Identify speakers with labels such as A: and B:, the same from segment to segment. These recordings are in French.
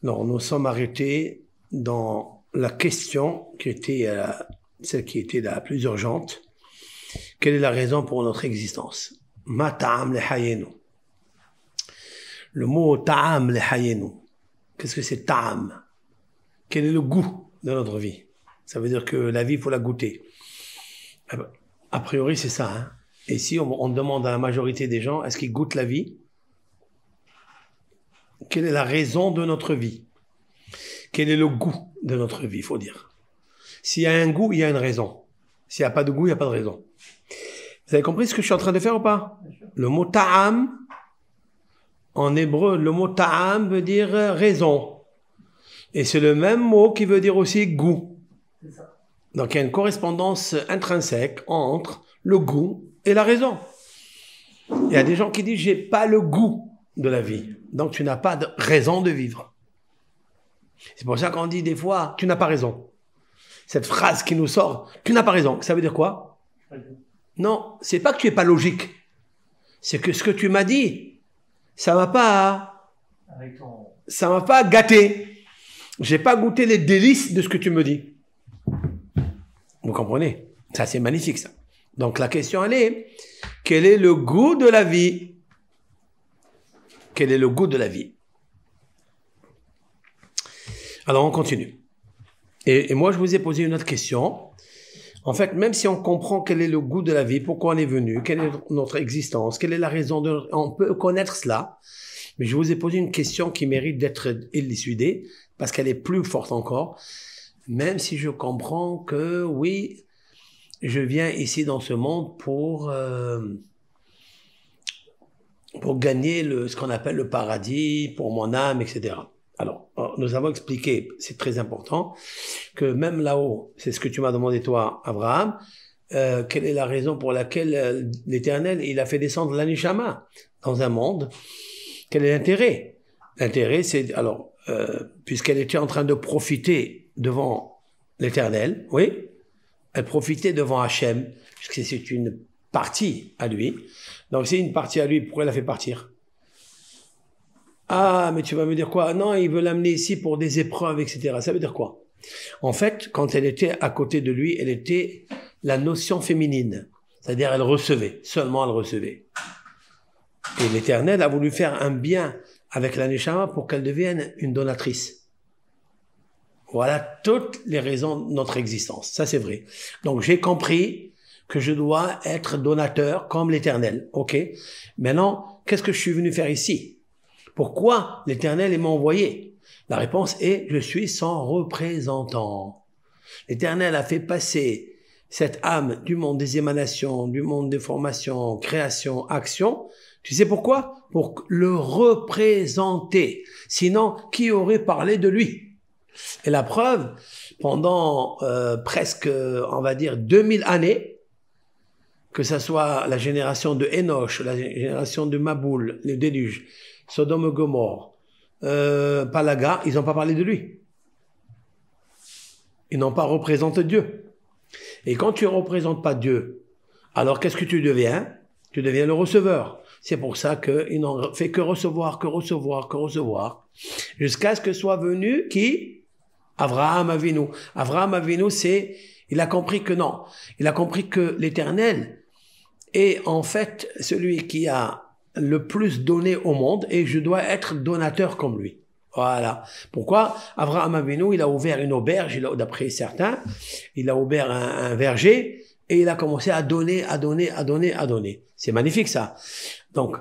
A: Alors, nous sommes arrêtés dans la question qui était celle qui était la plus urgente. Quelle est la raison pour notre existence? Ma ta'am li hayenu. Le mot ta'am li hayenu. Qu'est-ce que c'est ta'am? Quel est le goût de notre vie? Ça veut dire que la vie, il faut la goûter. A priori, c'est ça. Hein? Et si on demande à la majorité des gens, est-ce qu'ils goûtent la vie? Quelle est la raison de notre vie? Quel est le goût de notre vie, il faut dire. S'il y a un goût, il y a une raison. S'il n'y a pas de goût, il n'y a pas de raison. Vous avez compris ce que je suis en train de faire ou pas? Le mot ta'am, en hébreu, le mot ta'am veut dire raison. Et c'est le même mot qui veut dire aussi goût. Donc il y a une correspondance intrinsèque entre le goût et la raison. Il y a des gens qui disent j'ai pas le goût de la vie. Donc tu n'as pas de raison de vivre. C'est pour ça qu'on dit des fois tu n'as pas raison. Cette phrase qui nous sort, tu n'as pas raison, ça veut dire quoi? Non, c'est pas que tu es pas logique. C'est que ce que tu m'as dit, ça m'a pas gâté. J'ai pas goûté les délices de ce que tu me dis. Vous comprenez? Ça, c'est magnifique, ça. Donc, la question, elle est, quel est le goût de la vie? Quel est le goût de la vie? Alors, on continue. Et moi, je vous ai posé une autre question. En fait, même si on comprend quel est le goût de la vie, pourquoi on est venu, quelle est notre existence, quelle est la raison de... On peut connaître cela. Mais je vous ai posé une question qui mérite d'être élucidée, parce qu'elle est plus forte encore. Même si je comprends que, oui, je viens ici dans ce monde pour gagner ce qu'on appelle le paradis, pour mon âme, etc. Alors, nous avons expliqué, c'est très important, que même là-haut, c'est ce que tu m'as demandé toi, Abraham, quelle est la raison pour laquelle l'Éternel, il a fait descendre l'Anishama dans un monde? Quel est l'intérêt? L'intérêt, c'est, alors, puisqu'elle était en train de profiter devant l'Éternel, oui, elle profitait devant Hachem, puisque c'est une partie à lui. Donc, c'est une partie à lui, pourquoi elle la fait partir? Ah, mais tu vas me dire quoi? Non, il veut l'amener ici pour des épreuves, etc. Ça veut dire quoi? En fait, quand elle était à côté de lui, elle était la notion féminine. C'est-à-dire, elle recevait. Seulement, elle recevait. Et l'Éternel a voulu faire un bien avec la Neshama pour qu'elle devienne une donatrice. Voilà toutes les raisons de notre existence. Ça, c'est vrai. Donc, j'ai compris que je dois être donateur comme l'Éternel. OK? Maintenant, qu'est-ce que je suis venu faire ici? Pourquoi l'Éternel m'a envoyé? La réponse est, je suis son représentant. L'Éternel a fait passer cette âme du monde des émanations, du monde des formations, création, action. Tu sais pourquoi? Pour le représenter. Sinon, qui aurait parlé de lui? Et la preuve, pendant presque, on va dire, 2000 années, que ça soit la génération de Enoch, la génération de Maboul, le déluge, Sodome et Gomorrhe, Palaga, ils n'ont pas parlé de lui. Ils n'ont pas représenté Dieu. Et quand tu ne représentes pas Dieu, alors qu'est-ce que tu deviens? Tu deviens le receveur. C'est pour ça qu'il n'en fait que recevoir, jusqu'à ce que soit venu qui? Abraham Avinu. Abraham Avinu, il a compris que non. Il a compris que l'Éternel est en fait celui qui a le plus donné au monde et je dois être donateur comme lui. Voilà. Pourquoi? Abraham Avinu, il a ouvert une auberge, d'après certains, il a ouvert un verger et il a commencé à donner. C'est magnifique ça. Donc,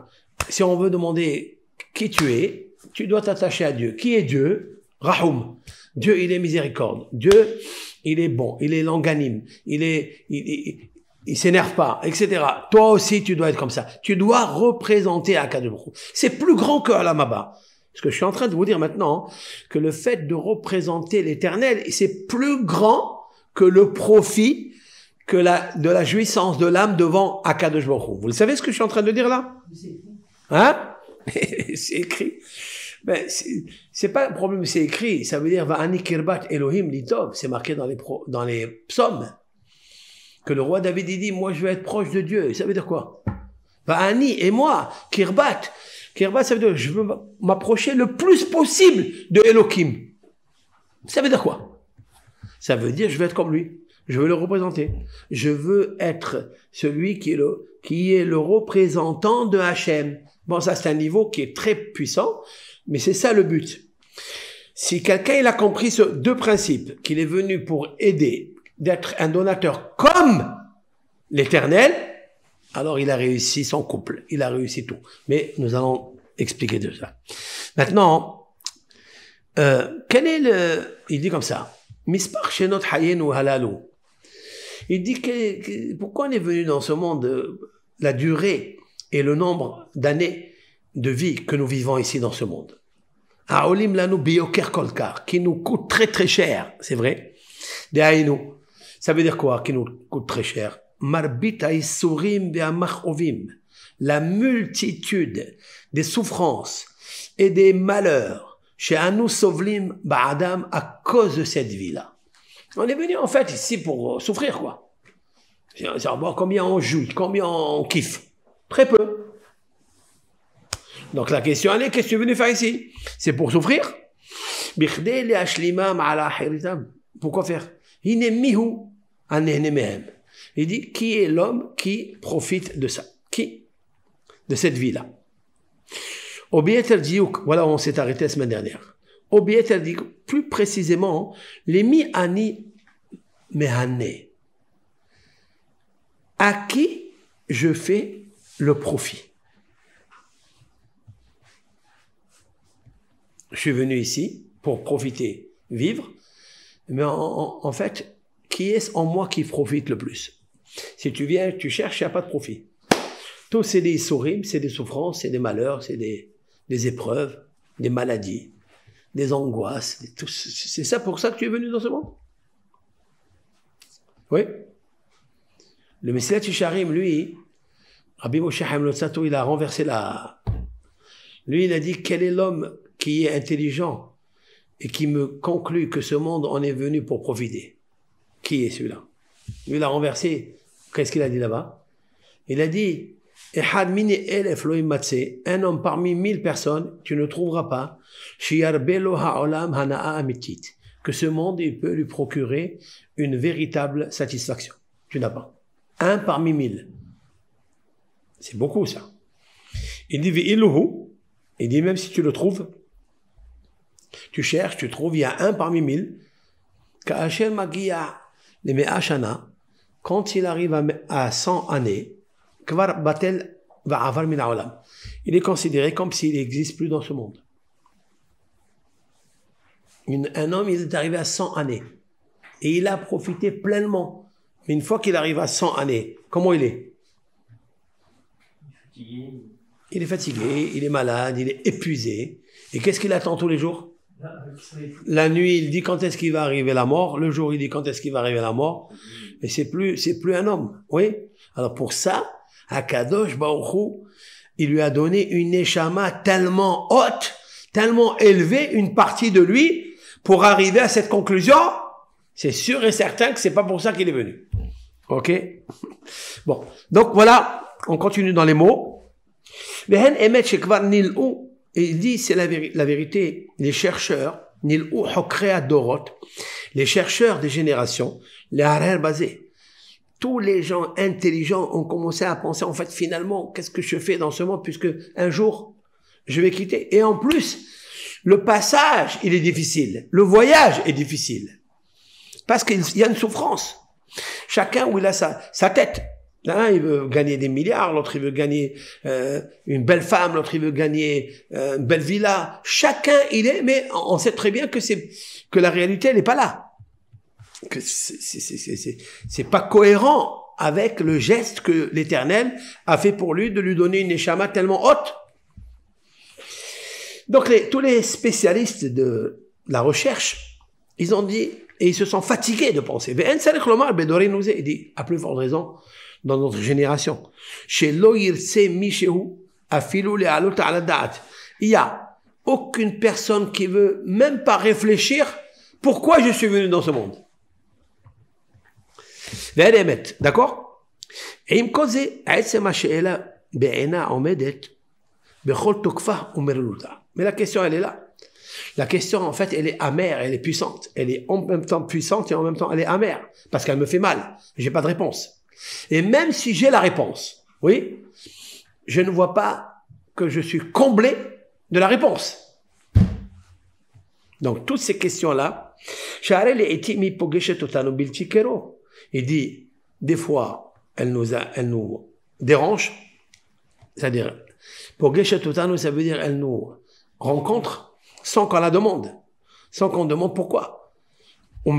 A: si on veut demander qui tu es, tu dois t'attacher à Dieu. Qui est Dieu? Rahoum. Dieu, il est miséricorde. Dieu, il est bon, il est longanime, il s'énerve pas, etc. Toi aussi, tu dois être comme ça. Tu dois représenter Akadosh Baruch Hu. C'est plus grand que Alamaba. Ce que je suis en train de vous dire maintenant, que le fait de représenter l'Éternel, c'est plus grand que le profit de la jouissance de l'âme devant Akadosh Baruch Hu. Vous le savez ce que je suis en train de dire là? Hein? C'est écrit. Ben, c'est pas un problème, c'est écrit. Ça veut dire, Va'ani kirbat Elohim litov. C'est marqué dans les psaumes. Que le roi David dit, moi je veux être proche de Dieu. Ça veut dire quoi? Va'ani et moi, kirbat. Kirbat, ça veut dire je veux m'approcher le plus possible de Elohim. Ça veut dire quoi? Ça veut dire je veux être comme lui. Je veux le représenter. Je veux être celui qui est le représentant de Hachem. Bon, ça c'est un niveau qui est très puissant, mais c'est ça le but. Si quelqu'un il a compris ce deux principes, qu'il est venu pour aider, d'être un donateur comme l'Éternel, alors il a réussi son couple, il a réussi tout. Mais nous allons expliquer de ça. Maintenant, quel est il dit comme ça, Mispar Shenot Hayenu Halalu. Il dit pourquoi on est venu dans ce monde, la durée et le nombre d'années de vie que nous vivons ici dans ce monde. Aolim lanu biyoker kolkar, qui nous coûte très très cher, c'est vrai. Dehainu, ça veut dire quoi, qui nous coûte très cher? Marbit haïsourim be'amachovim, la multitude des souffrances et des malheurs chez Anu Sovlim Ba'adam à cause de cette vie-là. On est venu en fait ici pour souffrir, quoi. Savoir combien on joue, combien on kiffe. Très peu. Donc la question elle est, qu'est-ce que tu es venu faire ici? C'est pour souffrir? Pourquoi faire? Il dit, qui est l'homme qui profite de ça? Qui? De cette vie-là. Voilà, on s'est arrêté la semaine dernière. Plus précisément, les mi-ani mehane. À qui je fais le profit? Je suis venu ici pour profiter, vivre, mais en fait, qui est-ce en moi qui profite le plus? Si tu viens, tu cherches, il n'y a pas de profit. Tout, c'est des souris, c'est des souffrances, c'est des malheurs, c'est des épreuves, des maladies, des angoisses. C'est ça pour ça que tu es venu dans ce monde? Oui. Le Messilat Yesharim, lui, Rabbi Moshe Chaim Lotsato, il a renversé Lui, il a dit, quel est l'homme qui est intelligent et qui me conclut que ce monde en est venu pour profiter? Qui est celui-là? Lui, il a renversé. Qu'est-ce qu'il a dit là-bas? Il a dit, un homme parmi 1000 personnes, tu ne trouveras pas, que ce monde, il peut lui procurer une véritable satisfaction. Tu n'as pas. Un parmi 1000. C'est beaucoup, ça. Il dit, même si tu le trouves, tu cherches, tu trouves, il y a un parmi 1000, quand il arrive à 100 années, il est considéré comme s'il n'existe plus dans ce monde. Un homme, il est arrivé à 100 années, et il a profité pleinement. Mais une fois qu'il arrive à 100 années, comment il est? Il est fatigué, il est malade, il est épuisé. Et qu'est-ce qu'il attend tous les jours? La nuit, il dit quand est-ce qu'il va arriver la mort. Le jour, il dit quand est-ce qu'il va arriver la mort. Et c'est plus un homme. Oui. Alors pour ça, Akadosh Baruch Hu, il lui a donné une neshama tellement haute, tellement élevée, une partie de lui, pour arriver à cette conclusion. C'est sûr et certain que c'est pas pour ça qu'il est venu. Ok? Bon. Donc voilà, on continue dans les mots. Et il dit, c'est la vérité, les chercheurs, les chercheurs des générations, les harer basés, tous les gens intelligents ont commencé à penser, en fait, finalement, qu'est-ce que je fais dans ce monde, puisque un jour, je vais quitter. Et en plus, le passage, il est difficile. Le voyage est difficile. Parce qu'il y a une souffrance. Chacun où il a sa tête. L'un, il veut gagner des milliards, l'autre, il veut gagner une belle femme, l'autre, il veut gagner une belle villa. Chacun, mais on sait très bien que la réalité, elle n'est pas là. Que c'est pas cohérent avec le geste que l'Éternel a fait pour lui de lui donner une neshama tellement haute. Donc, tous les spécialistes de la recherche, ils ont dit, et ils se sont fatigués de penser. Il dit, à plus forte raison, dans notre génération. Il y a aucune personne qui veut même pas réfléchir pourquoi je suis venu dans ce monde. D'accord? Mais la question, elle est là. La question, en fait, elle est amère, elle est puissante. Elle est en même temps puissante et en même temps, elle est amère. Parce qu'elle me fait mal. J'ai pas de réponse. Et même si j'ai la réponse, oui, je ne vois pas que je suis comblé de la réponse. Donc, toutes ces questions-là, il dit, des fois, elle nous dérange. C'est-à-dire, ça veut dire, elle nous rencontre sans qu'on la demande, sans qu'on demande pourquoi. Et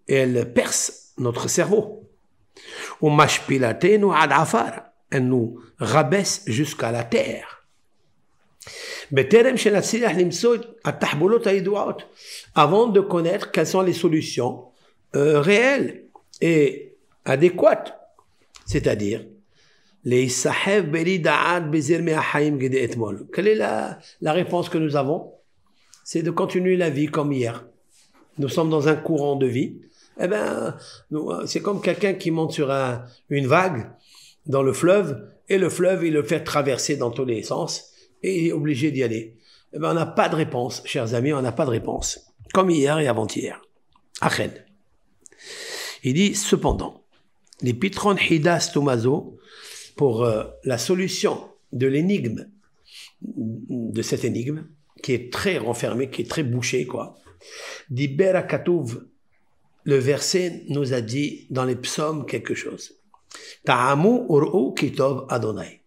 A: elle perce notre cerveau. Elle nous rabaisse jusqu'à la terre. Avant de connaître quelles sont les solutions réelles et adéquates, c'est-à-dire quelle est la réponse que nous avons? C'est de continuer la vie comme hier. Nous sommes dans un courant de vie. Eh ben, c'est comme quelqu'un qui monte sur une vague dans le fleuve, et le fleuve, il le fait traverser dans tous les sens, et il est obligé d'y aller. Eh ben, on n'a pas de réponse, chers amis, on n'a pas de réponse. Comme hier et avant-hier. Ached. Il dit, cependant, les pitron hidas tomazo, pour la solution de l'énigme, de cette énigme, qui est très renfermée, qui est très bouchée, quoi. Diber akatouv, le verset nous a dit dans les psaumes quelque chose. Ta'amu ur'u kitov Adonai.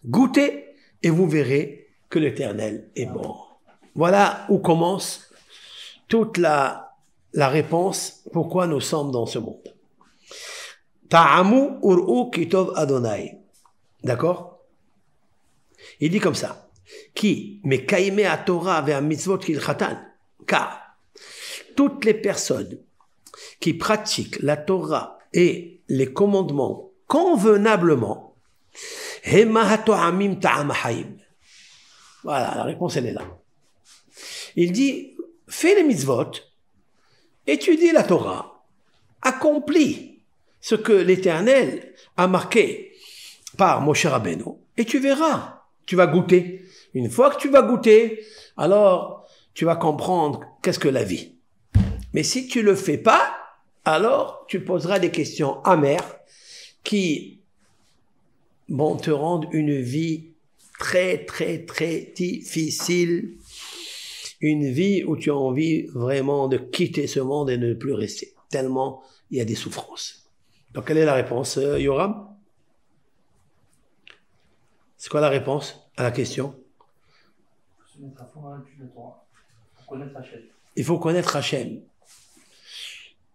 A: Goûtez et vous verrez que l'Éternel est bon. Voilà où commence toute la réponse pourquoi nous sommes dans ce monde. Ta'amu ur'u kitov Adonai. D'accord? Il dit comme ça. Qui mekaime à Torah vers mitzvot kilchatan. Car toutes les personnes qui pratiquent la Torah et les commandements convenablement, voilà, la réponse elle est là. Il dit, fais les mitzvot, étudie la Torah, accomplis ce que l'Éternel a marqué par Moshe Rabbeinu, et tu verras, tu vas goûter. Une fois que tu vas goûter, alors tu vas comprendre qu'est-ce que la vie. Mais si tu le fais pas, alors tu poseras des questions amères qui vont te rendre une vie très, très, très difficile. Une vie où tu as envie vraiment de quitter ce monde et de ne plus rester. Tellement il y a des souffrances. Donc quelle est la réponse, Yoram? C'est quoi la réponse à la question? Il faut connaître Hachem.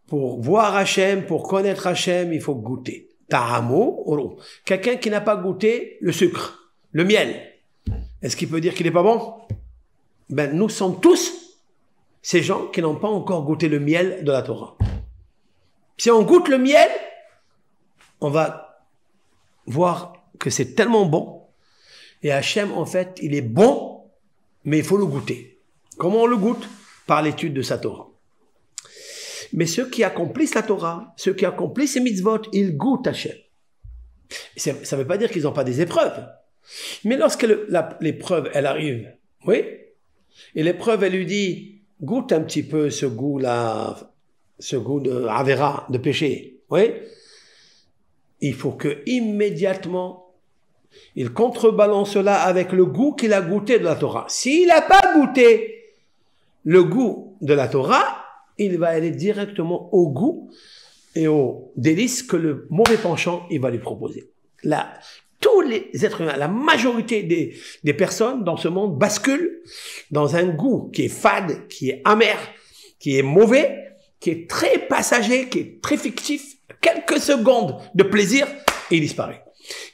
A: Pour voir Hachem, pour connaître Hachem, il faut goûter. Ta'amo, oro. Quelqu'un qui n'a pas goûté le sucre, le miel, est-ce qu'il peut dire qu'il n'est pas bon? Ben, nous sommes tous ces gens qui n'ont pas encore goûté le miel de la Torah. Si on goûte le miel, on va voir que c'est tellement bon. Et Hachem, en fait, il est bon, mais il faut le goûter. Comment on le goûte? Par l'étude de sa Torah. Mais ceux qui accomplissent la Torah, ceux qui accomplissent ces mitzvot, ils goûtent Hachem. Ça ne veut pas dire qu'ils n'ont pas des épreuves. Mais lorsque l'épreuve, elle arrive, oui, et l'épreuve, elle lui dit, goûte un petit peu ce goût-là, ce goût de Avera, de péché, oui, il faut que immédiatement, il contrebalance cela avec le goût qu'il a goûté de la Torah. S'il n'a pas goûté le goût de la Torah, il va aller directement au goût et aux délices que le mauvais penchant il va lui proposer. Là, tous les êtres humains, la majorité des personnes dans ce monde basculent dans un goût qui est fade, qui est amer, qui est mauvais, qui est très passager, qui est très fictif. Quelques secondes de plaisir et il disparaît.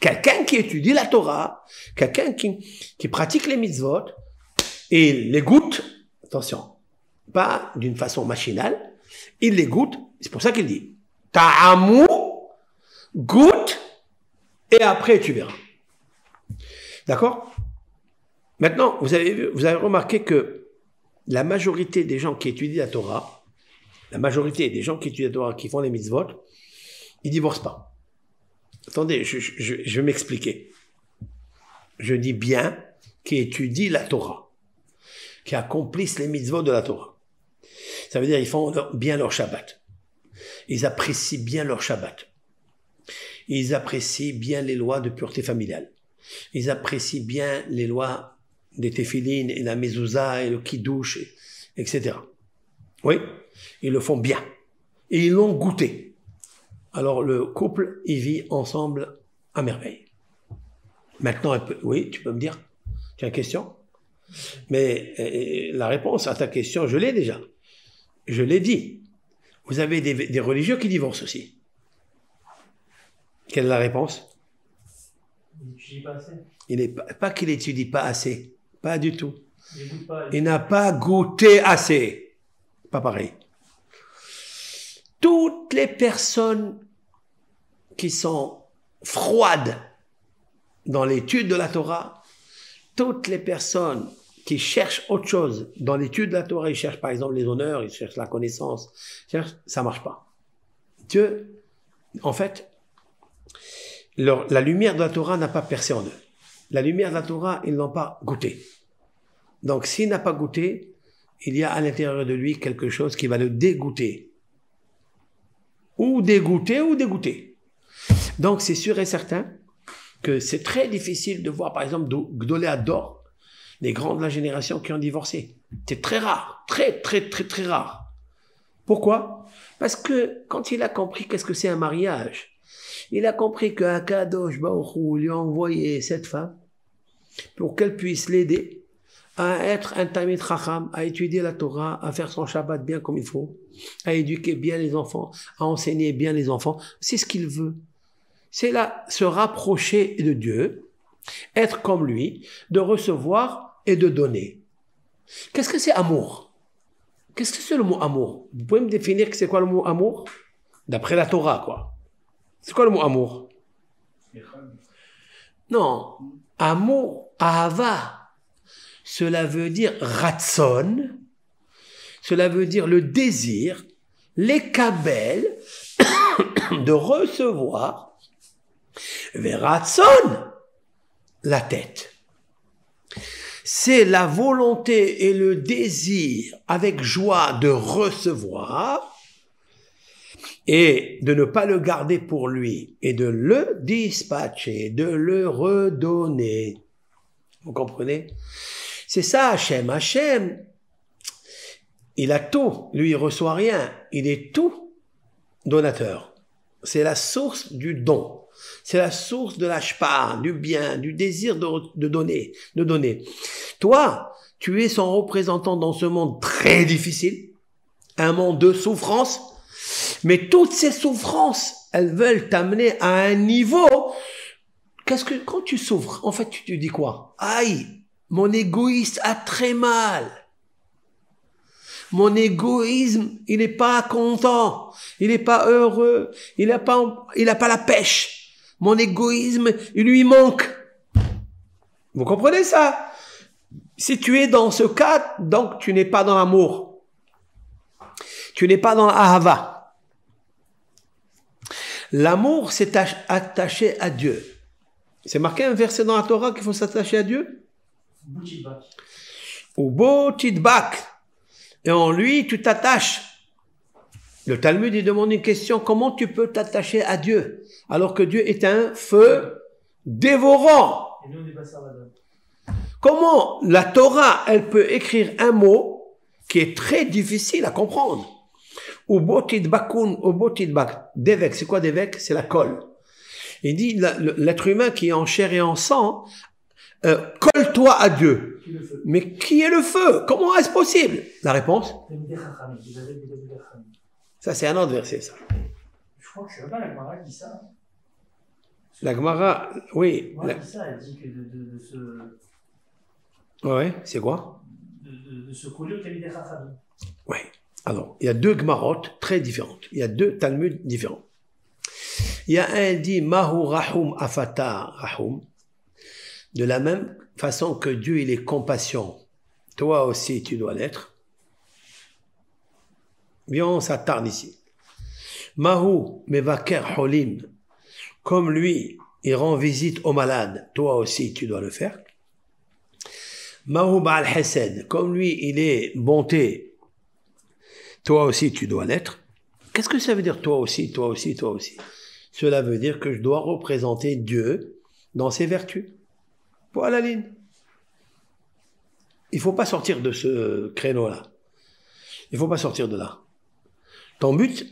A: Quelqu'un qui étudie la Torah, quelqu'un qui pratique les mitzvot et les goûte, attention, pas d'une façon machinale, il les goûte, c'est pour ça qu'il dit ta'amu, goûte et après tu verras. D'accord? Maintenant, vous avez remarqué que la majorité des gens qui étudient la Torah, la majorité des gens qui étudient la Torah, qui font les mitzvot, ils divorcent pas. Attendez, je vais m'expliquer. je dis bien, qui étudient la Torah, qui accomplissent les mitzvot de la Torah. Ça veut dire ils font bien leur Shabbat. Ils apprécient bien leur Shabbat. Ils apprécient bien les lois de pureté familiale. Ils apprécient bien les lois des téphilines et la mezouza et le kiddush, etc. Oui, ils le font bien. Et ils l'ont goûté. Alors le couple, il vit ensemble à merveille. Maintenant, oui, tu peux me dire? Tu as une question? Mais la réponse à ta question, je l'ai déjà. Je l'ai dit. Vous avez des religieux qui divorcent aussi. Quelle est la réponse?
B: Il n'étudie pas assez.
A: Il n'est pas qu'il n'étudie pas assez. Pas du tout. Il n'a pas goûté assez. Pas pareil. Toutes les personnes qui sont froides dans l'étude de la Torah, toutes les personnes qui cherchent autre chose dans l'étude de la Torah, ils cherchent par exemple les honneurs, ils cherchent la connaissance, ça marche pas. Dieu, en fait, la lumière de la Torah n'a pas percé en eux. La lumière de la Torah, ils n'ont pas goûté. Donc s'il n'a pas goûté, il y a à l'intérieur de lui quelque chose qui va le dégoûter. Ou dégoûter ou dégoûter. Donc c'est sûr et certain que c'est très difficile de voir par exemple Gdolé Ador, les grands de la génération qui ont divorcé. C'est très rare, très rare. Pourquoi? Parce que quand il a compris qu'est-ce que c'est un mariage, il a compris qu'Akadosh Baruch Hu lui a envoyé cette femme pour qu'elle puisse l'aider à être un Talmid Chacham, à étudier la Torah, à faire son Shabbat bien comme il faut, à éduquer bien les enfants, à enseigner bien les enfants. C'est ce qu'il veut. C'est là se rapprocher de Dieu, être comme lui, de recevoir et de donner. Qu'est-ce que c'est amour? Qu'est-ce que c'est le mot amour? Vous pouvez me définir que c'est quoi le mot amour? D'après la Torah, quoi. C'est quoi le mot amour? Non. Amour, ahava, cela veut dire ratson, cela veut dire le désir, les kabel, de recevoir, veratson, la tête. C'est la volonté et le désir avec joie de recevoir et de ne pas le garder pour lui et de le dispatcher, de le redonner. Vous comprenez? C'est ça Hachem. Hachem, il a tout. Lui, il reçoit rien. Il est tout donateur. C'est la source du don. C'est la source de l'ashpa, du bien, du désir de donner, de donner. Toi, tu es son représentant dans ce monde très difficile, un monde de souffrance, mais toutes ces souffrances, elles veulent t'amener à un niveau. Quand tu souffres, en fait, tu te dis quoi? Aïe, mon égoïste a très mal. Mon égoïsme, il n'est pas content, il n'est pas heureux, il n'a pas la pêche. Mon égoïsme, il lui manque. Vous comprenez ça? Si tu es dans ce cas, donc tu n'es pas dans l'amour. Tu n'es pas dans l'ahava. L'amour, c'est attaché à Dieu. C'est marqué un verset dans la Torah qu'il faut s'attacher à Dieu? Ou botidbak. Et en lui, tu t'attaches. Le Talmud, il demande une question. Comment tu peux t'attacher à Dieu alors que Dieu est un feu dévorant?
B: Et nous, on est pas ça, madame.
A: Comment la Torah, elle peut écrire un mot qui est très difficile à comprendre? Ou botidbakun, ou botidbak. Devek, c'est quoi devek? C'est la colle. Il dit, l'être humain qui est en chair et en sang, colle-toi à Dieu. Mais qui est le feu? Comment est-ce possible? La réponse? Ça, c'est un autre verset, ça.
B: Je crois que je sais pas, la Gemara dit ça.
A: La Gemara, oui.
B: Moi, dit ça, elle dit que de se...
A: Ouais, c'est quoi?
B: De se coller au Talmidei Chachamim.
A: Oui. Alors, il y a deux Gemarotes très différentes. Il y a deux Talmuds différents. Il y a un, elle dit, Mahu Rahum Afata Rahum. De la même façon que Dieu, il est compassion. Toi aussi, tu dois l'être. Bien, on s'attarde ici. Mahu Mevaker Holim. Comme lui, il rend visite aux malades, toi aussi tu dois le faire. Mahouba al-Hesed, comme lui il est bonté, toi aussi tu dois l'être. Qu'est-ce que ça veut dire toi aussi, toi aussi, toi aussi? Cela veut dire que je dois représenter Dieu dans ses vertus. Voilà la ligne. Il ne faut pas sortir de ce créneau-là. Il ne faut pas sortir de là. Ton but,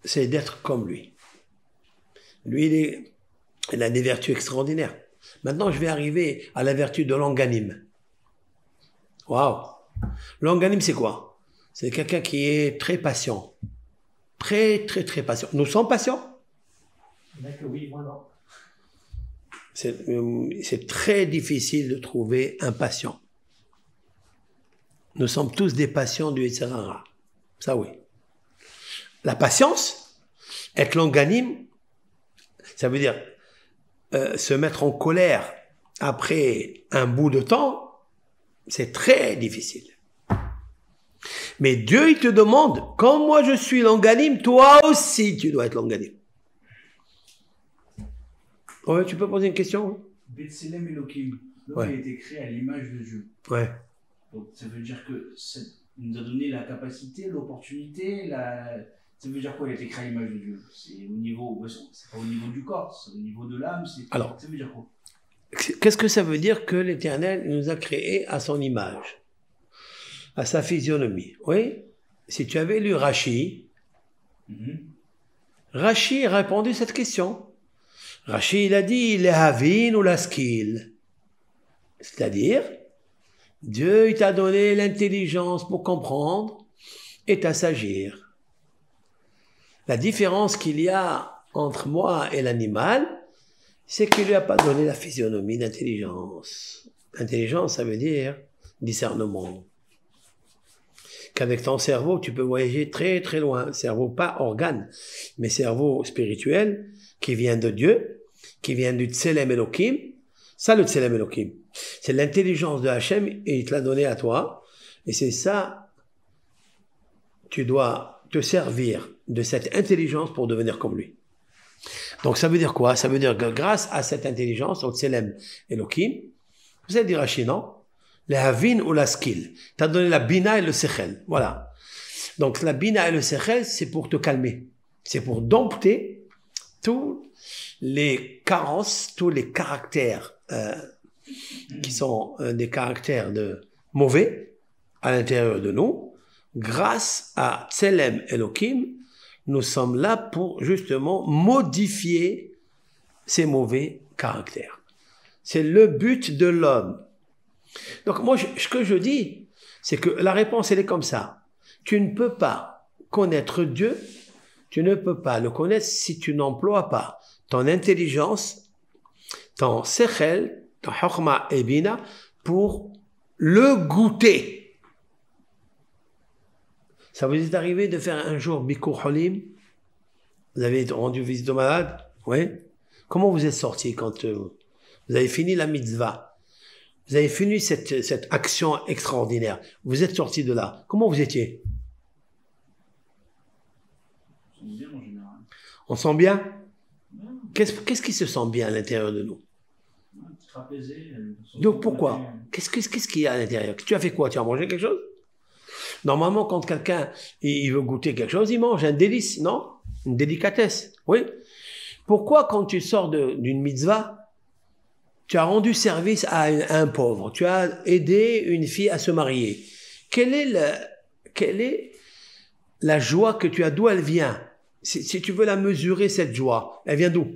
A: c'est d'être comme lui. Lui, il a des vertus extraordinaires. Maintenant, je vais arriver à la vertu de l'onganime. Waouh! L'onganime, c'est quoi? C'est quelqu'un qui est très patient. Très, très, très patient. Nous sommes patients?
B: D'accord, oui, moi non.
A: C'est très difficile de trouver un patient. Nous sommes tous des patients du Yetzer Hara. Ça, oui. La patience, être longanime, ça veut dire se mettre en colère après un bout de temps, c'est très difficile. Mais Dieu, il te demande, comme moi je suis longanime, toi aussi tu dois être longanime. Ouais, tu peux poser une question?
C: B'Tselem Elohim, l'homme
A: Ouais.
C: a été créé à l'image de Dieu.
A: Ouais.
C: Donc ça veut dire que il nous a donné la capacité, l'opportunité, ça veut dire quoi, il a été créé à l'image de Dieu? C'est au niveau, c'est pas au niveau du corps, c'est au niveau de l'âme,
A: Alors,
C: ça veut dire quoi?
A: qu'est-ce que ça veut dire que l'Éternel nous a créés à son image, à sa physionomie? Oui. Si tu avais lu Rashi, Rashi a répondu à cette question. Rashi, il a dit, Lehavin ou Laskil. C'est-à-dire, Dieu, il t'a donné l'intelligence pour comprendre et à s'agir. La différence qu'il y a entre moi et l'animal, c'est qu'il lui a pas donné la physionomie d'intelligence. Intelligence, ça veut dire discernement. Qu'avec ton cerveau, tu peux voyager très très loin. Cerveau, pas organe, mais cerveau spirituel, qui vient de Dieu, qui vient du Tselem Elohim. Ça, le Tselem Elohim, c'est l'intelligence de Hachem et il te l'a donné à toi. Et c'est ça, tu dois te servir de cette intelligence pour devenir comme lui. Donc ça veut dire quoi? Ça veut dire que grâce à cette intelligence, au Tselem Elohim, vous allez dire Rashi, non? Le Havin ou la skill. Tu as donné la Bina et le Sechel. Voilà. Donc la Bina et le Sechel, c'est pour te calmer. C'est pour dompter tous les carences, tous les caractères qui sont des caractères mauvais à l'intérieur de nous. Grâce à Tselem Elohim, nous sommes là pour justement modifier ces mauvais caractères. C'est le but de l'homme. Donc moi, ce que je dis, c'est que la réponse, elle est comme ça. Tu ne peux pas connaître Dieu, tu ne peux pas le connaître si tu n'emploies pas ton intelligence, ton sechel, ton chokma et bina, pour le goûter. Ça vous est arrivé de faire un jour Bikur Holim? Vous avez rendu visite aux malades? Oui. Comment vous êtes sorti quand vous avez fini la mitzvah? Vous avez fini cette action extraordinaire. Vous êtes sorti de là. Comment vous étiez?
C: On se dit en général.
A: On sent bien? Qu'est-ce qui se sent bien à l'intérieur de nous?
C: Apaisé.
A: Donc pourquoi? Qu'est-ce qu'il y a à l'intérieur? Tu as fait quoi? Tu as mangé quelque chose? Normalement, quand quelqu'un il veut goûter quelque chose, il mange un délice, non? Une délicatesse. Oui. Pourquoi quand tu sors d'une mitzvah, tu as rendu service à un pauvre, tu as aidé une fille à se marier? Quelle est la joie que tu as? D'où elle vient? Si tu veux la mesurer, cette joie, elle vient d'où?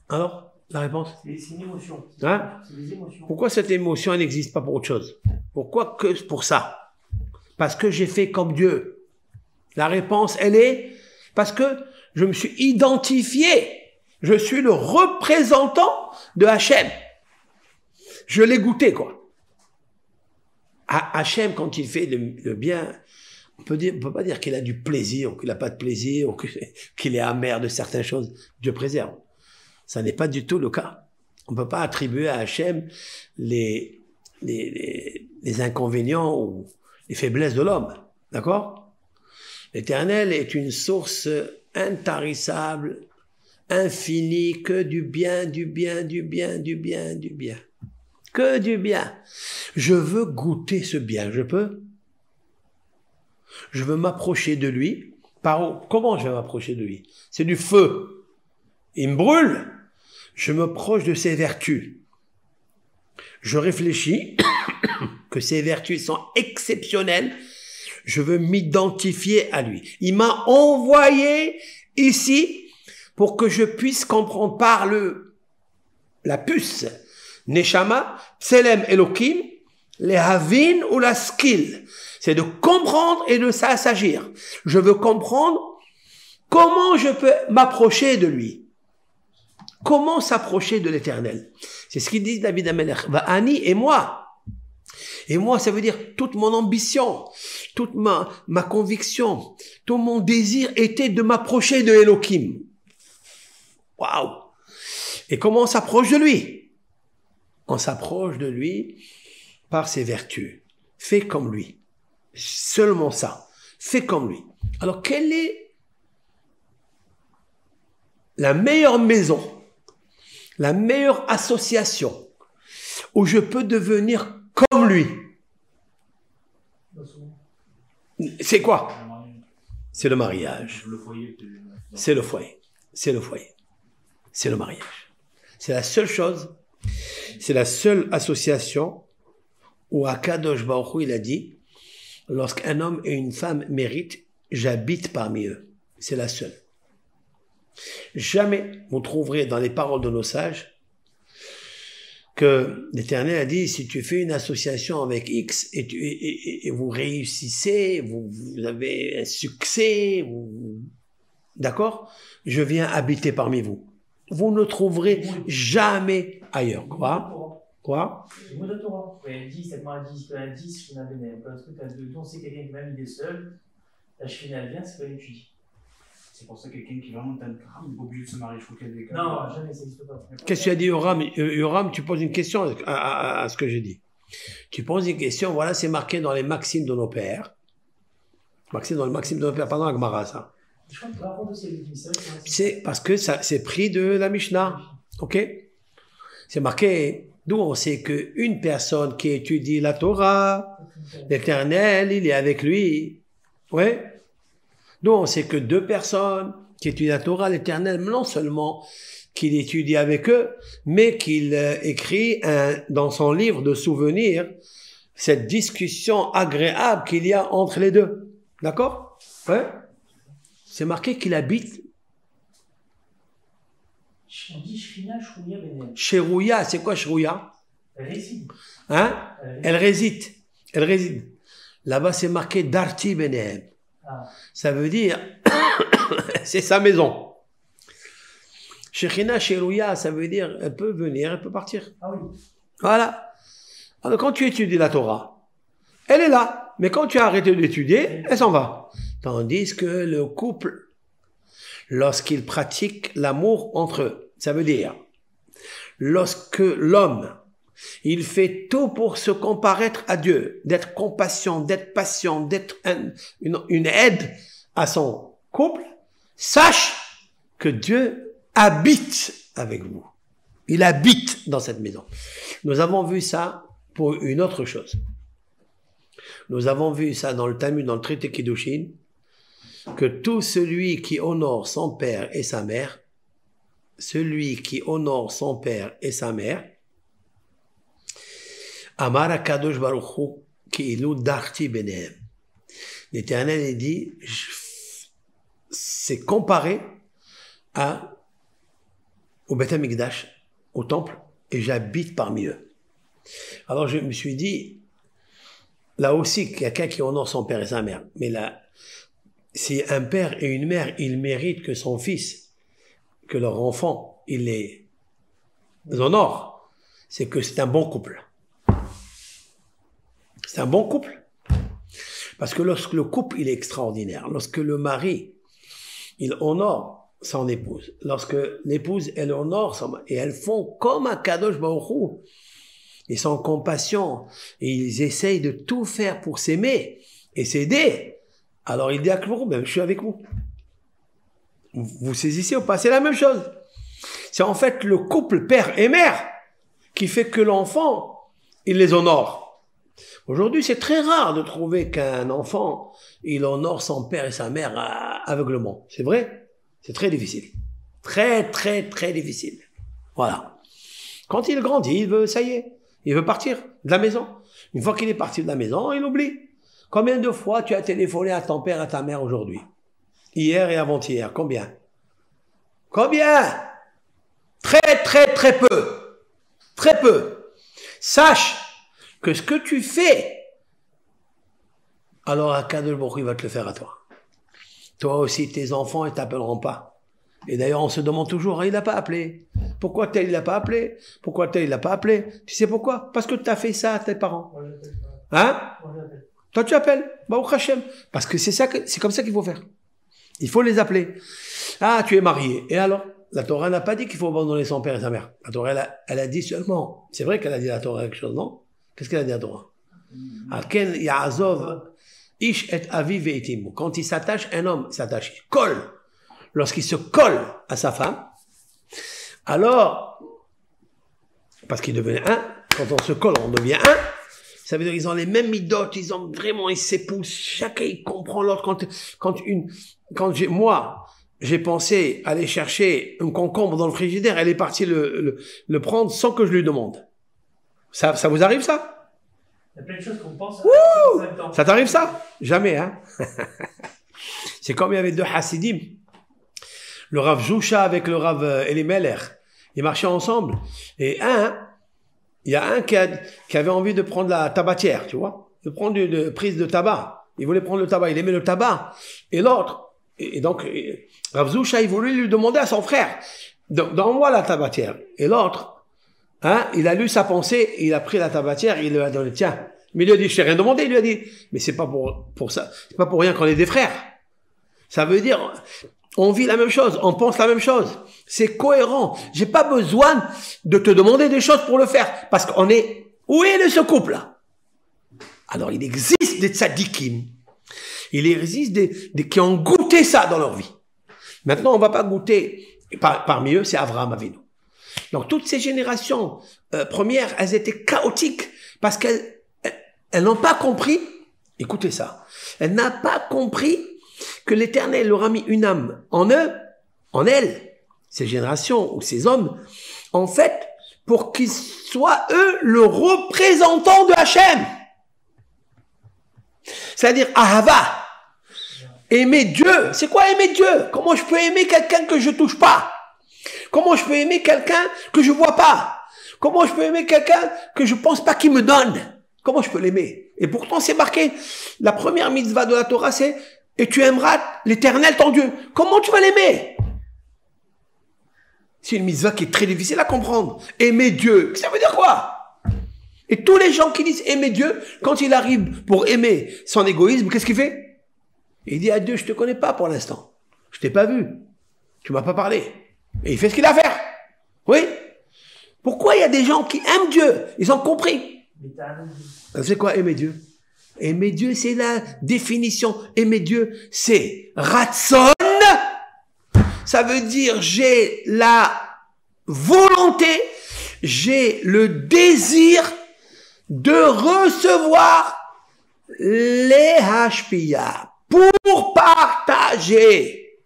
A: Alors, la réponse?
B: C'est une émotion.
A: Hein?
B: C'est des émotions.
A: Pourquoi cette émotion elle n'existe pas pour autre chose? Pourquoi que pour ça? Parce que j'ai fait comme Dieu. La réponse, elle est parce que je me suis identifié. Je suis le représentant de Hachem. Je l'ai goûté, quoi. Hachem, quand il fait le bien, on peut pas dire qu'il a du plaisir, ou qu'il n'a pas de plaisir, ou qu'il est amer de certaines choses. Dieu préserve. Ça n'est pas du tout le cas. On ne peut pas attribuer à Hachem les inconvénients ou les faiblesses de l'homme. D'accord? L'Éternel est une source intarissable infini, que du bien, du bien, du bien, du bien, du bien. Que du bien. Je veux goûter ce bien, je peux? Je veux m'approcher de lui. Par où? Comment je vais m'approcher de lui? C'est du feu. Il me brûle. Je me proche de ses vertus. Je réfléchis que ses vertus sont exceptionnelles. Je veux m'identifier à lui. Il m'a envoyé ici pour que je puisse comprendre par la puce. Neshama, Tselem Elohim, les Havin ou la skill. C'est de comprendre et de s'agir. Je veux comprendre comment je peux m'approcher de lui. Comment s'approcher de l'Éternel? C'est ce qu'il dit David Amelech. Va'ani et moi. Et moi, ça veut dire toute mon ambition, toute ma conviction, tout mon désir était de m'approcher de Elohim. Waouh! Et comment on s'approche de lui? On s'approche de lui par ses vertus. Fais comme lui. Seulement ça. Fais comme lui. Alors, quelle est la meilleure maison, la meilleure association où je peux devenir comme lui? C'est quoi? C'est le mariage. C'est le foyer. C'est le foyer. C'est le mariage. C'est la seule chose, c'est la seule association où Akadosh Baruch Hu, il a dit, lorsqu'un homme et une femme méritent, j'habite parmi eux. C'est la seule. Jamais vous trouverez dans les paroles de nos sages que l'Éternel a dit, si tu fais une association avec X et vous réussissez, vous avez un succès, d'accord? Je viens habiter parmi vous. Vous ne trouverez jamais ailleurs. Quoi?
B: Le mot de Torah. Quand il dit, c'est pas un 10, un 10, Shina Benem. Parce que tu as deux dons, c'est quelqu'un qui même il est seul. La Shina vient, c'est pas une étudie.
C: C'est pour ça que quelqu'un qui vraiment t'aime grave, il n'est pas obligé de se marier. Je trouve qu'il y a des cas.
B: Non, jamais, ça n'existe pas.
A: Qu'est-ce que tu as dit, Yoram? Yoram, tu poses une question à ce que j'ai dit. Tu poses une question, voilà, c'est marqué dans les maximes de nos pères. Dans les maximes de nos pères, pas dans la Gemara, ça.
B: Je crois que par contre,
A: c'est parce que ça, c'est pris de la Mishnah. Ok? C'est marqué, d'où on sait qu'une personne qui étudie la Torah, l'Éternel, il est avec lui. Ouais? D'où on sait que deux personnes qui étudient la Torah, l'Éternel, non seulement qu'il étudie avec eux, mais qu'il écrit dans son livre de souvenirs cette discussion agréable qu'il y a entre les deux. D'accord? Ouais? C'est marqué qu'il habite.
B: On dit Shina, Shrouya, Benem.
A: Sherouya, c'est quoi Sherouya?
B: Elle réside.
A: Hein? Elle réside. Elle réside. Là-bas, c'est marqué Darti Benem.
B: Ah.
A: Ça veut dire, c'est sa maison. Shechina, Sherouya, ça veut dire, elle peut venir, elle peut partir.
B: Ah oui.
A: Voilà. Alors, quand tu étudies la Torah, elle est là. Mais quand tu as arrêté d'étudier, elle s'en va. Tandis que le couple, lorsqu'il pratique l'amour entre eux, ça veut dire, lorsque l'homme, il fait tout pour se comparaître à Dieu, d'être compassion, d'être patient, d'être une aide à son couple, sache que Dieu habite avec vous. Il habite dans cette maison. Nous avons vu ça pour une autre chose. Nous avons vu ça dans le Talmud, dans le traité Kiddushin, que tout celui qui honore son père et sa mère, celui qui honore son père et sa mère, Amar HaKadosh Baruch Hu, Ki'ilu Darti Benehem. L'Éternel dit, c'est comparé au Beth HaMikdash, au temple, et j'habite parmi eux. Alors je me suis dit, là aussi, quelqu'un qui honore son père et sa mère, mais là, si un père et une mère, ils méritent que son fils, que leur enfant, il les honore, c'est que c'est un bon couple. C'est un bon couple. Parce que lorsque le couple, il est extraordinaire, lorsque le mari, il honore son épouse, lorsque l'épouse, elle honore son mari, et elles font comme un Kadosh Baruch Hu, ils sont en compassion, et ils essayent de tout faire pour s'aimer et s'aider. Alors il dit à Klourou, ben, je suis avec vous. Vous saisissez ou pas? C'est la même chose. C'est en fait le couple père et mère qui fait que l'enfant, il les honore. Aujourd'hui, c'est très rare de trouver qu'un enfant, il honore son père et sa mère aveuglement. C'est vrai? C'est très difficile. Très, très, très difficile. Voilà. Quand il grandit, il veut, ça y est, il veut partir de la maison. Une fois qu'il est parti de la maison, il oublie. Combien de fois tu as téléphoné à ton père et à ta mère aujourd'hui? Hier et avant-hier, combien? Combien? Très, très, très peu. Très peu. Sache que ce que tu fais, alors Akadosh Baruch Hu, il va te le faire à toi. Toi aussi, tes enfants, ils t'appelleront pas. Et d'ailleurs, on se demande toujours, il n'a pas appelé. Pourquoi tel, il n'a pas appelé? Pourquoi tel, il n'a pas appelé? Tu sais pourquoi? Parce que tu as fait ça à tes parents. Hein? Toi, tu appelles. Baruch Hashem. Parce que c'est comme ça qu'il faut faire. Il faut les appeler. Ah, tu es marié. Et alors? La Torah n'a pas dit qu'il faut abandonner son père et sa mère. La Torah, elle a dit seulement. C'est vrai qu'elle a dit la Torah quelque chose, non? Qu'est-ce qu'elle a dit la Torah? Alken ya'azov ish et aviv ve'etim. Quand il s'attache, un homme s'attache. Il colle. Lorsqu'il se colle à sa femme, alors, parce qu'il devenait un, quand on se colle, on devient un, ça veut dire qu'ils ont les mêmes midotes, ils s'épousent, chacun il comprend l'autre. Moi, j'ai pensé aller chercher un concombre dans le frigidaire, elle est partie le prendre sans que je lui demande. Ça vous arrive ça?
B: Il y a plein de choses qu'on pense.
A: Ça t'arrive ça? Jamais, hein? C'est comme il y avait deux Hasidim. Le Rav Zoucha avec le Rav Elimelech. Ils marchaient ensemble. Et il y a un qui avait envie de prendre la tabatière, tu vois, de prendre une prise de tabac. Il voulait prendre le tabac, il aimait le tabac. Et l'autre, et donc, Rav Zoucha, il voulait lui demander à son frère, donne-moi la tabatière. Et l'autre, il a lu sa pensée, il a pris la tabatière, il lui a donné, tiens. Mais il lui a dit, je t'ai rien demandé, il lui a dit, mais c'est pas pour ça, c'est pas pour rien qu'on est des frères. Ça veut dire, on vit la même chose, on pense la même chose. C'est cohérent. J'ai pas besoin de te demander des choses pour le faire. Parce qu'on est, où est ce couple-là? Alors, il existe des tzadikim. Il existe des qui ont goûté ça dans leur vie. Maintenant, on va pas goûter. Parmi eux, c'est Avraham Avinu. Donc, toutes ces générations premières, elles étaient chaotiques parce qu'elles n'ont pas compris. Écoutez ça. Elles n'ont pas compris que l'Éternel leur a mis une âme en eux, en elles, ces générations ou ces hommes, en fait, pour qu'ils soient, eux, le représentant de Hachem. C'est-à-dire, Ahava. Aimer Dieu. C'est quoi aimer Dieu? Comment je peux aimer quelqu'un que je touche pas? Comment je peux aimer quelqu'un que je vois pas? Comment je peux aimer quelqu'un que je pense pas qu'il me donne? Comment je peux l'aimer? Et pourtant, c'est marqué. La première mitzvah de la Torah, c'est et tu aimeras l'Éternel ton Dieu. Comment tu vas l'aimer? C'est une mitzvah qui est très difficile à comprendre. Aimer Dieu, ça veut dire quoi? Et tous les gens qui disent aimer Dieu, quand il arrive pour aimer son égoïsme, qu'est-ce qu'il fait? Il dit à Dieu, je te connais pas pour l'instant. Je t'ai pas vu. Tu m'as pas parlé. Et il fait ce qu'il a à faire. Oui? Pourquoi il y a des gens qui aiment Dieu? Ils ont compris. C'est quoi aimer Dieu? Aimer Dieu, c'est la définition. Aimer Dieu, c'est ratson. Ça veut dire j'ai la volonté, j'ai le désir de recevoir les hashpia pour partager.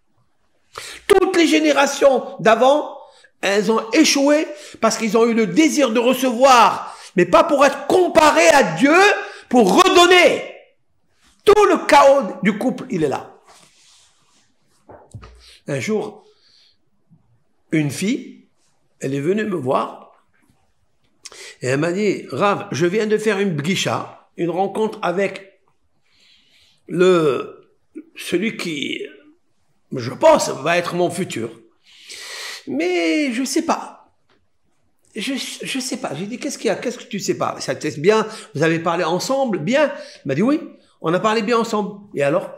A: Toutes les générations d'avant, elles ont échoué parce qu'ils ont eu le désir de recevoir, mais pas pour être comparés à Dieu, pour redonner. Tout le chaos du couple, il est là. Un jour, une fille, elle est venue me voir et elle m'a dit, Rav, je viens de faire une bgisha, une rencontre avec celui qui, je pense, va être mon futur. Mais je sais pas. Je sais pas. J'ai dit, qu'est-ce qu'il y a? Qu'est-ce que tu sais pas? Ça te laisse bien? Vous avez parlé ensemble? Bien? Il m'a dit, oui, on a parlé bien ensemble. Et alors?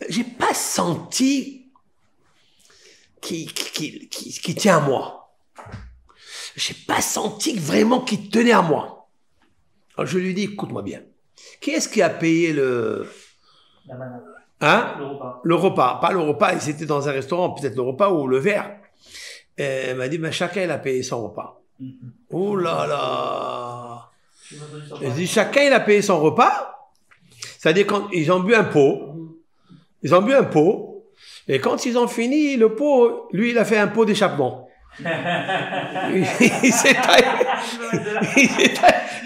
A: J'ai pas senti qui tient à moi. J'ai pas senti vraiment qu'il tenait à moi. Alors je lui dis, écoute-moi bien. Qui est-ce qui a payé
B: La banane.
A: Hein?
B: Le repas.
A: Le repas. Pas le repas, ils étaient dans un restaurant, peut-être le repas ou le verre. Et elle m'a dit, ben, chacun, il a payé son repas. Oh là là!
B: Je suis entendu sur
A: Elle dit, chacun, il a payé son repas. C'est-à-dire, quand ils ont bu un pot, et quand ils ont fini le pot, lui, il a fait un pot d'échappement. Il s'est taillé.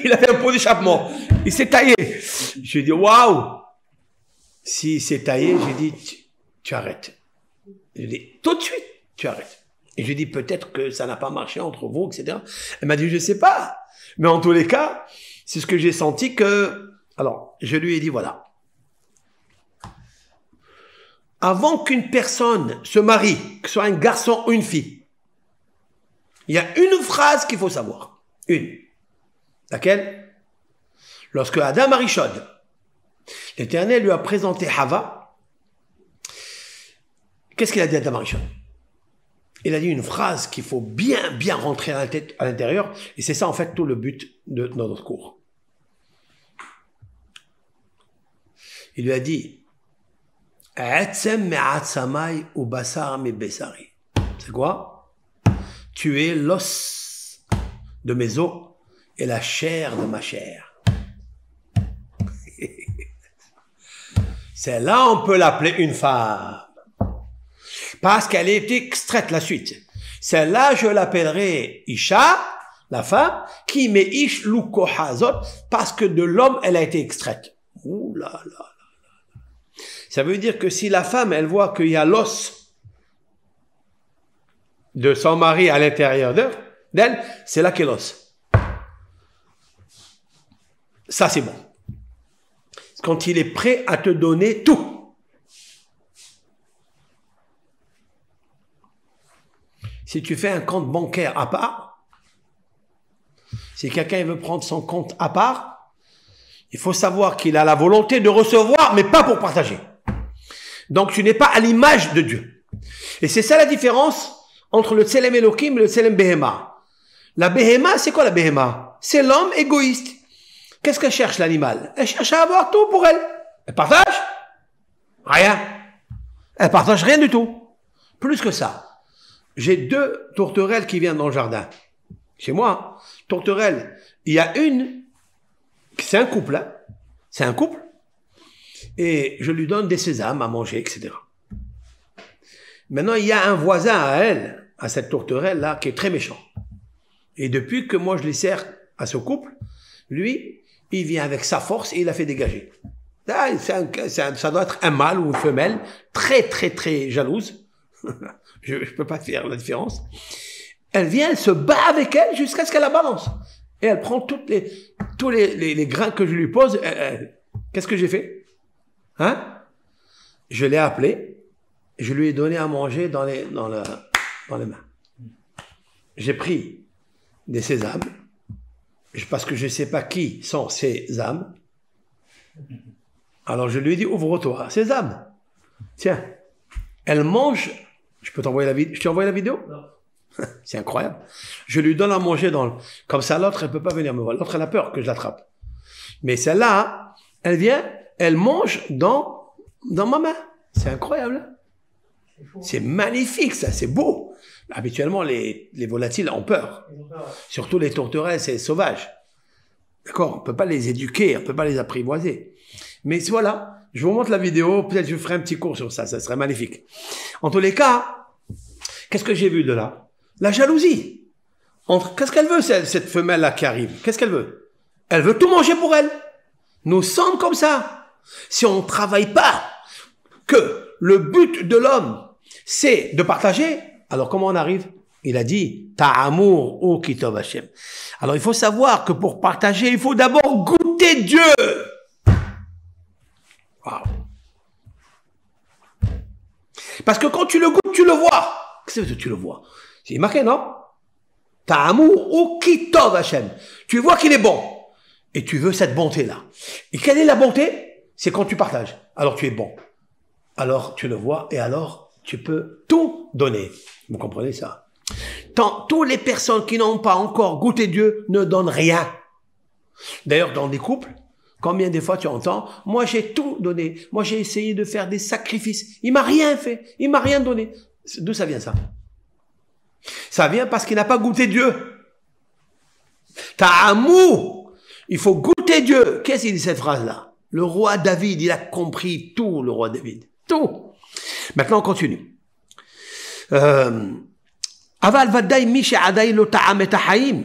A: Il a fait un pot d'échappement. Il s'est taillé. Je lui ai dit, waouh! S'il s'est taillé, j'ai dit, tu arrêtes. Je lui ai dit, tout de suite, tu arrêtes. Et je lui ai dit, peut-être que ça n'a pas marché entre vous, etc. Elle m'a dit, je sais pas. Mais en tous les cas, c'est ce que j'ai senti que... Alors, je lui ai dit, voilà. Avant qu'une personne se marie, que ce soit un garçon ou une fille, il y a une phrase qu'il faut savoir. Une. Laquelle? Lorsque Adam Arishon, l'Éternel lui a présenté Hava, qu'est-ce qu'il a dit à Adam Arishon? Il a dit une phrase qu'il faut bien rentrer à la tête, à l'intérieur, et c'est ça en fait tout le but de notre cours. Il lui a dit, c'est quoi? Tu es l'os de mes os et la chair de ma chair. Celle-là, on peut l'appeler une femme. Parce qu'elle est extraite, la suite. Celle-là, je l'appellerai Isha, la femme, qui met Ish Lukohazot, parce que de l'homme, elle a été extraite. Ouh là là là. Ça veut dire que si la femme, elle voit qu'il y a l'os de son mari à l'intérieur d'elle, c'est là qu'est l'os. Ça, c'est bon. Quand il est prêt à te donner tout. Si tu fais un compte bancaire à part, si quelqu'un veut prendre son compte à part, il faut savoir qu'il a la volonté de recevoir, mais pas pour partager. Donc tu n'es pas à l'image de Dieu. Et c'est ça la différence entre le Tselem Elohim et le Tselem Behema. La Behema, c'est quoi la Behema? C'est l'homme égoïste. Qu'est-ce qu'elle cherche l'animal? Elle cherche à avoir tout pour elle. Elle partage? Rien. Elle partage rien du tout. Plus que ça. J'ai 2 tourterelles qui viennent dans le jardin. Chez moi, tourterelles. Il y a une, c'est un couple, hein. C'est un couple. Et je lui donne des sésames à manger, etc. Maintenant, il y a un voisin à elle, à cette tourterelle-là, qui est très méchant. Et depuis que moi je les sers à ce couple, lui, il vient avec sa force et il la fait dégager. Ah, ça doit être un mâle ou une femelle, très jalouse. Je peux pas faire la différence. Elle vient, elle se bat avec elle jusqu'à ce qu'elle la balance. Et elle prend tous les grains que je lui pose. Qu'est-ce que j'ai fait? Hein? Je l'ai appelé, je lui ai donné à manger dans les mains. J'ai pris des sésames, parce que je ne sais pas qui sont ces âmes. Alors je lui ai dit, ouvre-toi, sésame. Tiens, elle mange. Je peux t'envoyer la vidéo? Je t'ai envoyé la vidéo?
B: Non.
A: C'est incroyable. Je lui donne à manger comme ça, l'autre, elle peut pas venir me voir. L'autre, elle a peur que je l'attrape. Mais celle-là, elle vient, elle mange dans ma main. C'est incroyable. C'est magnifique, ça, c'est beau. Habituellement, les volatiles ont peur. Surtout les tourterelles, c'est sauvage. D'accord? On peut pas les éduquer, on peut pas les apprivoiser. Mais voilà, je vous montre la vidéo, peut-être je ferai un petit cours sur ça, ça serait magnifique. En tous les cas, qu'est-ce que j'ai vu de là? La jalousie. Qu'est-ce qu'elle veut, cette femelle-là qui arrive? Qu'est-ce qu'elle veut? Elle veut tout manger pour elle. Nous sommes comme ça. Si on ne travaille pas, que le but de l'homme, c'est de partager, alors comment on arrive? Il a dit, Ta'amour ou kitov Hashem. Alors il faut savoir que pour partager, il faut d'abord goûter Dieu. Wow. Parce que quand tu le goûtes, tu le vois. Qu'est-ce que tu le vois? C'est marqué, non? Ta'amour ou kitov Hashem. Tu vois qu'il est bon. Et tu veux cette bonté-là. Et quelle est la bonté? C'est quand tu partages. Alors tu es bon. Alors tu le vois et alors tu peux tout donner. Vous comprenez ça? Toutes les personnes qui n'ont pas encore goûté Dieu ne donnent rien. D'ailleurs, dans des couples, Combien de fois tu entends, moi j'ai tout donné, moi j'ai essayé de faire des sacrifices, il m'a rien fait, il m'a rien donné. D'où ça vient ça? Ça vient parce qu'il n'a pas goûté Dieu. T'as amour, il faut goûter Dieu. Qu'est-ce qu'il dit cette phrase-là? Le roi David, il a compris tout, le roi David. Tout. Maintenant on continue. Aval vadaï miche adaï lo ta'am et ta'haim.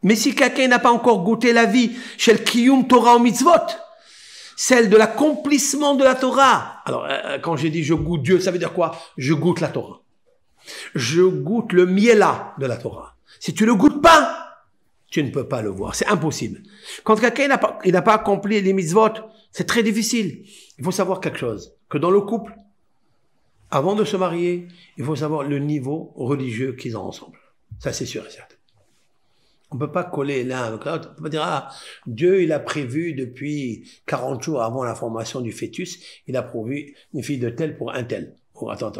A: Mais si quelqu'un n'a pas encore goûté la vie, chez le kiyum Torah ou mitzvot, celle de l'accomplissement de la Torah. Alors, quand j'ai dit je goûte Dieu, ça veut dire quoi? Je goûte la Torah. Je goûte le miela de la Torah. Si tu le goûtes pas, tu ne peux pas le voir. C'est impossible. Quand quelqu'un n'a pas accompli les mitzvot, c'est très difficile. Il faut savoir quelque chose. Que dans le couple, avant de se marier, il faut savoir le niveau religieux qu'ils ont ensemble. Ça, c'est sûr et certain. On ne peut pas coller l'un avec l'autre. On peut pas dire, ah, Dieu, il a prévu depuis 40 jours avant la formation du fœtus, il a prévu une fille de tel pour un tel. Oh, attends.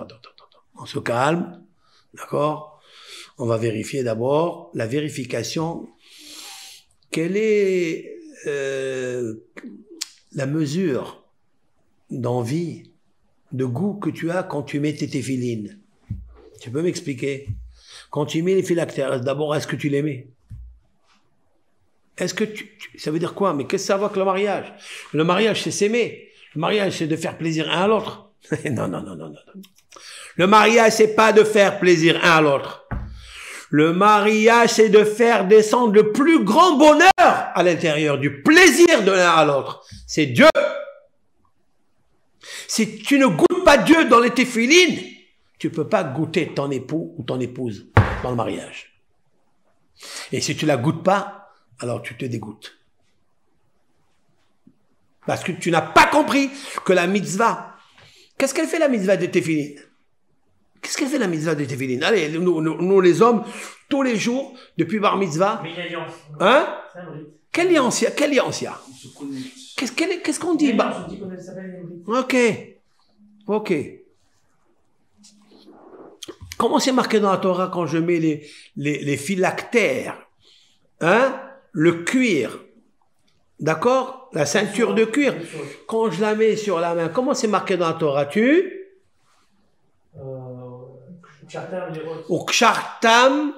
A: On se calme, d'accord? On va vérifier d'abord la vérification. Quelle est la mesure d'envie, de goût que tu as quand tu mets tes téphilines? Tu peux m'expliquer? Quand tu mets les phylactères, d'abord, est-ce que tu les mets? Est-ce que ça veut dire quoi? Mais qu'est-ce que ça va avec le mariage? Le mariage, c'est s'aimer. Le mariage, c'est de faire plaisir un à l'autre. Non. Le mariage, c'est pas de faire plaisir un à l'autre. Le mariage, c'est de faire descendre le plus grand bonheur à l'intérieur du plaisir de l'un à l'autre. C'est Dieu. Si tu ne goûtes pas Dieu dans les téphilines, tu peux pas goûter ton époux ou ton épouse dans le mariage. Et si tu la goûtes pas, alors tu te dégoûtes. Parce que tu n'as pas compris que la mitzvah, qu'est-ce qu'elle fait la mitzvah des téphilines? Qu'est-ce qu'elle fait la mitzvah des téphilines? Allez, nous les hommes, tous les jours, depuis bar mitzvah.
B: Mais il y a alliance.
A: Hein? Quelle alliance il y a? Quelle alliance il y a? Qu'est-ce qu'on dit?
B: On dit qu'on s'appelle les
A: Ok. Comment c'est marqué dans la Torah quand je mets les phylactères? Hein? Le cuir. D'accord? La ceinture de cuir. Quand je la mets sur la main, comment c'est marqué dans la Torah? Ukshartam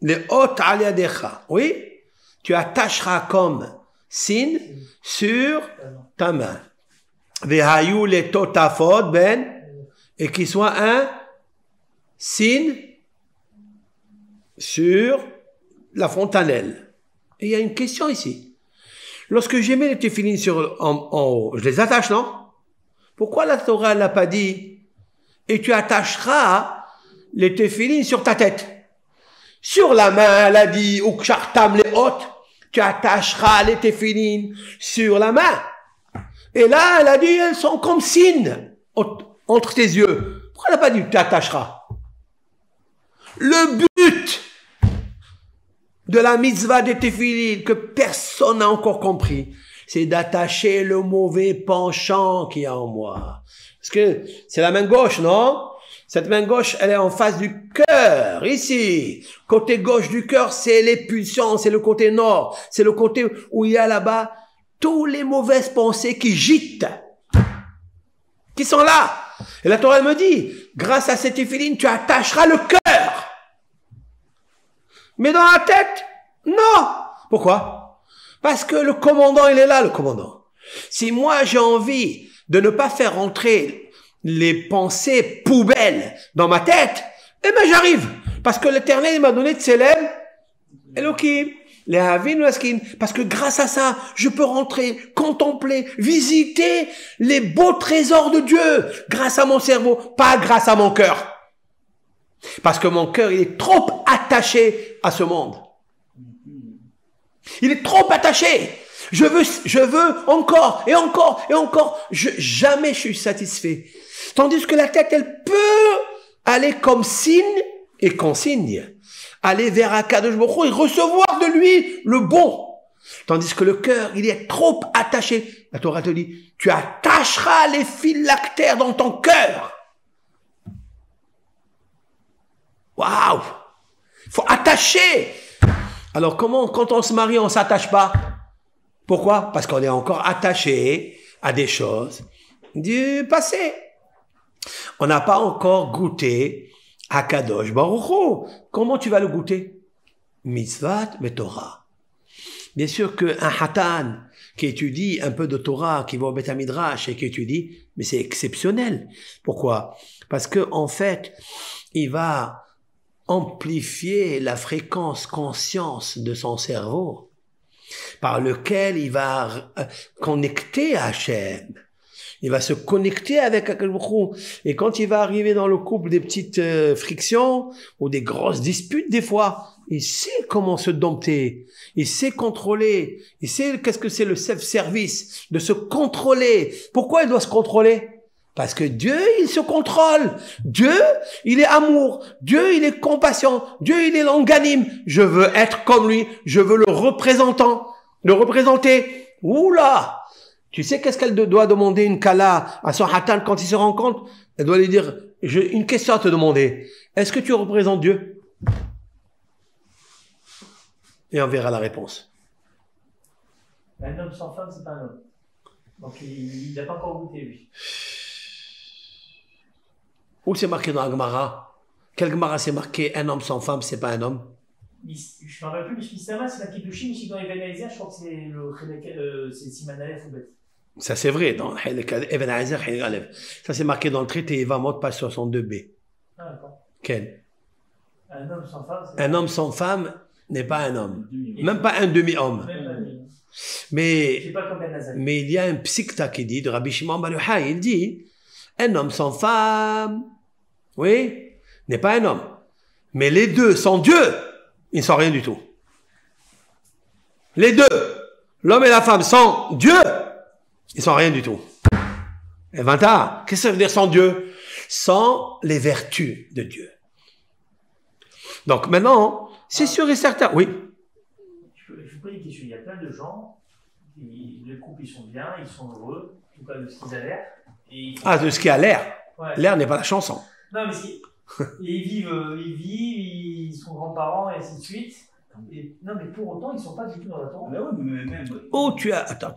A: les hot al yadecha. Oui? Tu attacheras comme signe sur ta main. Vehayu le totafod ben, et qu'il soit un signe sur la fontanelle. Et il y a une question ici. Lorsque j'ai mis les téphilines en haut, je les attache, non? Pourquoi la Torah n'a pas dit et tu attacheras les téphilines sur ta tête? Sur la main, elle a dit ukshartam les hot, tu attacheras les téphilines sur la main. Et là, elle a dit elles sont comme signes entre tes yeux. Pourquoi elle n'a pas dit tu attacheras? Le but de la mitzvah des téphilines que personne n'a encore compris, c'est d'attacher le mauvais penchant qu'il y a en moi. Parce que c'est la main gauche, non? Cette main gauche, elle est en face du cœur, ici. Côté gauche du cœur, c'est les pulsions, c'est le côté nord. C'est le côté où il y a là-bas tous les mauvaises pensées qui gitent, qui sont là. Et la Torah me dit, grâce à cette téphiline, tu attacheras le cœur. Mais dans la tête, non. Pourquoi? Parce que le commandant, il est là, le commandant. Si moi, j'ai envie de ne pas faire rentrer les pensées poubelles dans ma tête, eh ben, j'arrive. Parce que l'Éternel, il m'a donné Tselem, Elohim, les Havin, Laskin. Parce que grâce à ça, je peux rentrer, contempler, visiter les beaux trésors de Dieu. Grâce à mon cerveau, pas grâce à mon cœur. Parce que mon cœur, il est trop attaché à ce monde. Il est trop attaché. Je veux encore et encore et encore. Jamais je suis satisfait. Tandis que la tête, elle peut aller comme signe et consigne. Aller vers Akadosh Baruch Hu et recevoir de lui le bon. Tandis que le cœur, il est trop attaché. La Torah te dit, tu attacheras les phylactères dans ton cœur. Waouh! Il faut attacher. Alors comment, quand on se marie, on s'attache pas? Pourquoi? Parce qu'on est encore attaché à des choses du passé. On n'a pas encore goûté à Kadosh Baruch Hu. Comment tu vas le goûter? Mitzvat Torah. Bien sûr qu'un hatan qui étudie un peu de Torah, qui va au Beth Midrash et qui étudie, mais c'est exceptionnel. Pourquoi? Parce que en fait, il va amplifier la fréquence conscience de son cerveau, par lequel il va connecter à Hachem. Il va se connecter avec Akadosh Baruch Hu. Et quand il va arriver dans le couple des petites frictions ou des grosses disputes des fois, il sait comment se dompter, il sait contrôler, il sait qu'est-ce que c'est le self-service, de se contrôler. Pourquoi il doit se contrôler? Parce que Dieu, il se contrôle. Dieu, il est amour. Dieu, il est compassion. Dieu, il est longanime. Je veux être comme lui. Je veux le représenter. Oula! Tu sais qu'est-ce qu'elle doit demander une kala à son hatan quand il se rencontre? Elle doit lui dire, j'ai une question à te demander. Est-ce que tu représentes Dieu? Et on verra la réponse.
B: Un homme sans femme, c'est pas un homme. Donc il n'a pas encore goûté, lui.
A: Où c'est marqué dans la Gemara? Quelle Gemara c'est marqué un homme sans femme, c'est pas un homme?
B: Je ne me rappelle plus, mais Shmisama, c'est la Kiddushin, ici dans Even Hazer, je crois que c'est Siman Aleph ou Bet.
A: Ça c'est vrai, dans Even Hazer, ça c'est marqué dans le traité Evamot, page 62b.
B: Ah, d'accord.
A: Quel?
B: Un homme sans femme,
A: Un homme sans femme n'est pas un homme. Même pas un demi-homme. Mais,
B: c'est pas comme Ben Hazak.
A: mais il y a un psikta qui dit, de Rabbi Shimon Bar Yochai, il dit, un homme sans femme, oui, n'est pas un homme. Mais les deux sans Dieu, ils ne sont rien du tout. Les deux, l'homme et la femme sans Dieu, ils ne sont rien du tout. Et Vanta, qu'est-ce que ça veut dire sans Dieu? Sans les vertus de Dieu. Donc maintenant, c'est sûr et certain, oui.
B: Je vous pose une question. Il y a plein de gens, le couple, ils sont bien, ils sont heureux, en tout cas de ce qu'ils a l'air.
A: Ah, de ce qui a l'air.
B: Ouais.
A: L'air n'est pas la chanson.
B: Non, mais ils vivent, ils sont grands-parents et ainsi de suite. Non, mais pour autant, ils ne sont pas du tout dans la Torah.
C: Mais ouais, mais même.
A: Oh, tu as... Attends.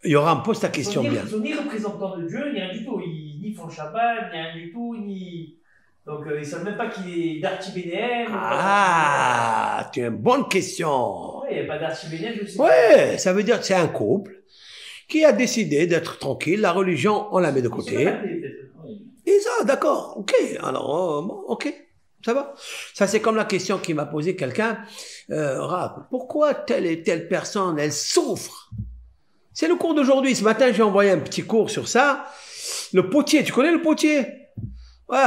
A: Il y aura, pose ta question bien.
B: Ils sont ni représentants de Dieu, ni rien du tout. Ils ni font le Shabbat, ni rien du tout, ni... Donc, ils ne savent même pas qu'il est d'Archie Bénéem.
A: Ah, tu as une bonne question.
B: Oui, il n'y a pas d'Archie Bénéem, je sais.
A: Ouais, ça veut dire que c'est un couple qui a décidé d'être tranquille. La religion, on la met de côté. Et ça, d'accord, ok. Alors, ok, ça va. Ça, c'est comme la question qui m'a posé quelqu'un. Pourquoi telle et telle personne, elle souffre? C'est le cours d'aujourd'hui. Ce matin, j'ai envoyé un petit cours sur ça. Le potier, tu connais le potier? Ouais,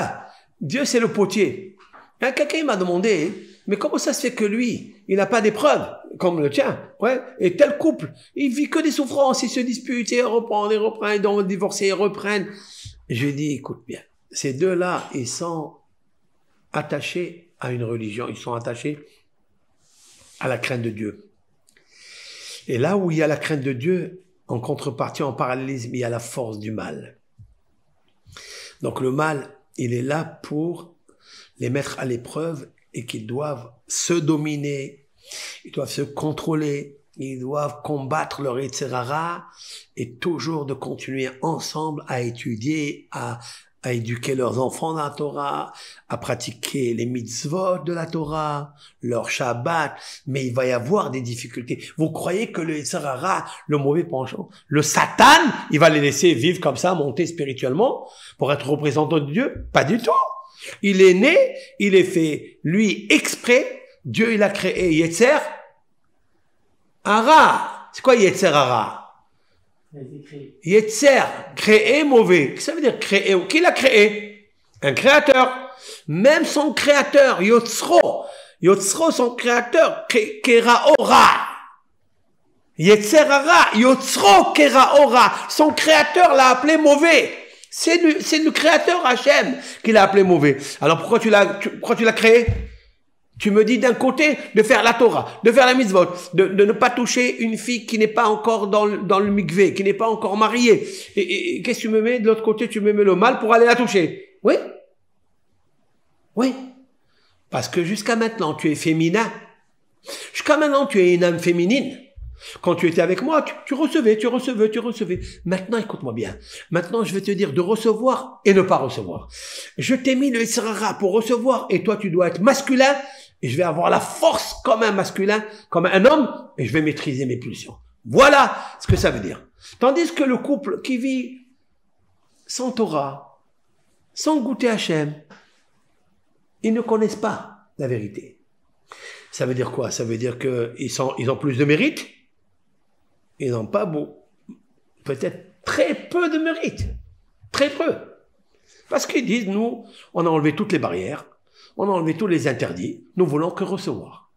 A: Dieu, c'est le potier. Hein, quelqu'un m'a demandé, mais comment ça se fait que lui, il n'a pas d'épreuves comme le tien? Ouais. Et tel couple, il vit que des souffrances, ils se disputent, ils reprennent, ils doivent divorcer, ils reprennent. Je lui ai dit, écoute bien, ces deux-là, ils sont attachés à une religion, ils sont attachés à la crainte de Dieu. Et là où il y a la crainte de Dieu, en contrepartie, en parallélisme, il y a la force du mal. Donc le mal, il est là pour les mettre à l'épreuve et qu'ils doivent se dominer, ils doivent se contrôler, ils doivent combattre leur Yetzer Hara et toujours de continuer ensemble à étudier, à éduquer leurs enfants dans la Torah, à pratiquer les mitzvot de la Torah, leur Shabbat, mais il va y avoir des difficultés. Vous croyez que le Yetzer Hara, le mauvais penchant, le Satan, il va les laisser vivre comme ça, monter spirituellement pour être représentant de Dieu? Pas du tout. Il est né, il est fait, lui, exprès. Dieu, il a créé Yetzer Hara. C'est quoi Yetzer Hara? Yetzer, créé mauvais. Qu'est-ce que ça veut dire créé? Qui l'a créé? Un créateur. Même son créateur, Yotzro, son créateur, Keraora. Yetzer Hara, Yotzro, Keraora. Son créateur l'a appelé mauvais. C'est le créateur Hachem qui l'a appelé mauvais. Alors pourquoi tu l'as créé? Tu me dis d'un côté de faire la Torah, de faire la mitzvot, de ne pas toucher une fille qui n'est pas encore dans le mikvé, qui n'est pas encore mariée. Et qu'est-ce que tu me mets? De l'autre côté, tu me mets le mal pour aller la toucher. Oui. Oui. Parce que jusqu'à maintenant, tu es féminin. Jusqu'à maintenant, tu es une âme féminine. Quand tu étais avec moi, tu recevais, tu recevais, tu recevais. Maintenant, écoute-moi bien. Maintenant, je vais te dire de recevoir et ne pas recevoir. Je t'ai mis le Israra pour recevoir et toi, tu dois être masculin et je vais avoir la force comme un masculin, comme un homme et je vais maîtriser mes pulsions. Voilà ce que ça veut dire. Tandis que le couple qui vit sans Torah, sans goûter Hachem, ils ne connaissent pas la vérité. Ça veut dire quoi? Ça veut dire qu'ils ont plus de mérite. Ils n'ont pas beau, peut-être très peu de mérite. Très peu. Parce qu'ils disent, nous, on a enlevé toutes les barrières, on a enlevé tous les interdits, nous voulons que recevoir.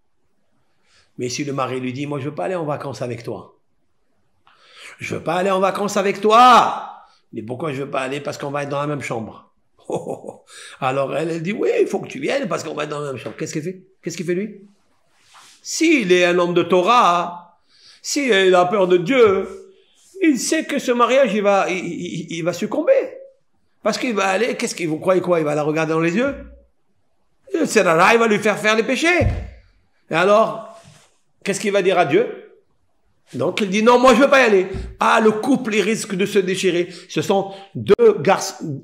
A: Mais si le mari lui dit, moi je veux pas aller en vacances avec toi. Je veux pas aller en vacances avec toi. Mais pourquoi je veux pas aller? Parce qu'on va être dans la même chambre. Alors elle dit, oui, il faut que tu viennes parce qu'on va être dans la même chambre. Qu'est-ce qu'il fait? Qu'est-ce qu'il fait lui? S'il est un homme de Torah, s'il a peur de Dieu, il sait que ce mariage, il va succomber. Parce qu'il va aller, qu'est-ce qu'il vous croyez quoi? Il va la regarder dans les yeux? Le Serara, il va lui faire les péchés. Et alors, qu'est-ce qu'il va dire à Dieu? Donc il dit non, moi je veux pas y aller. Ah, le couple, il risque de se déchirer. Ce sont deux garçons,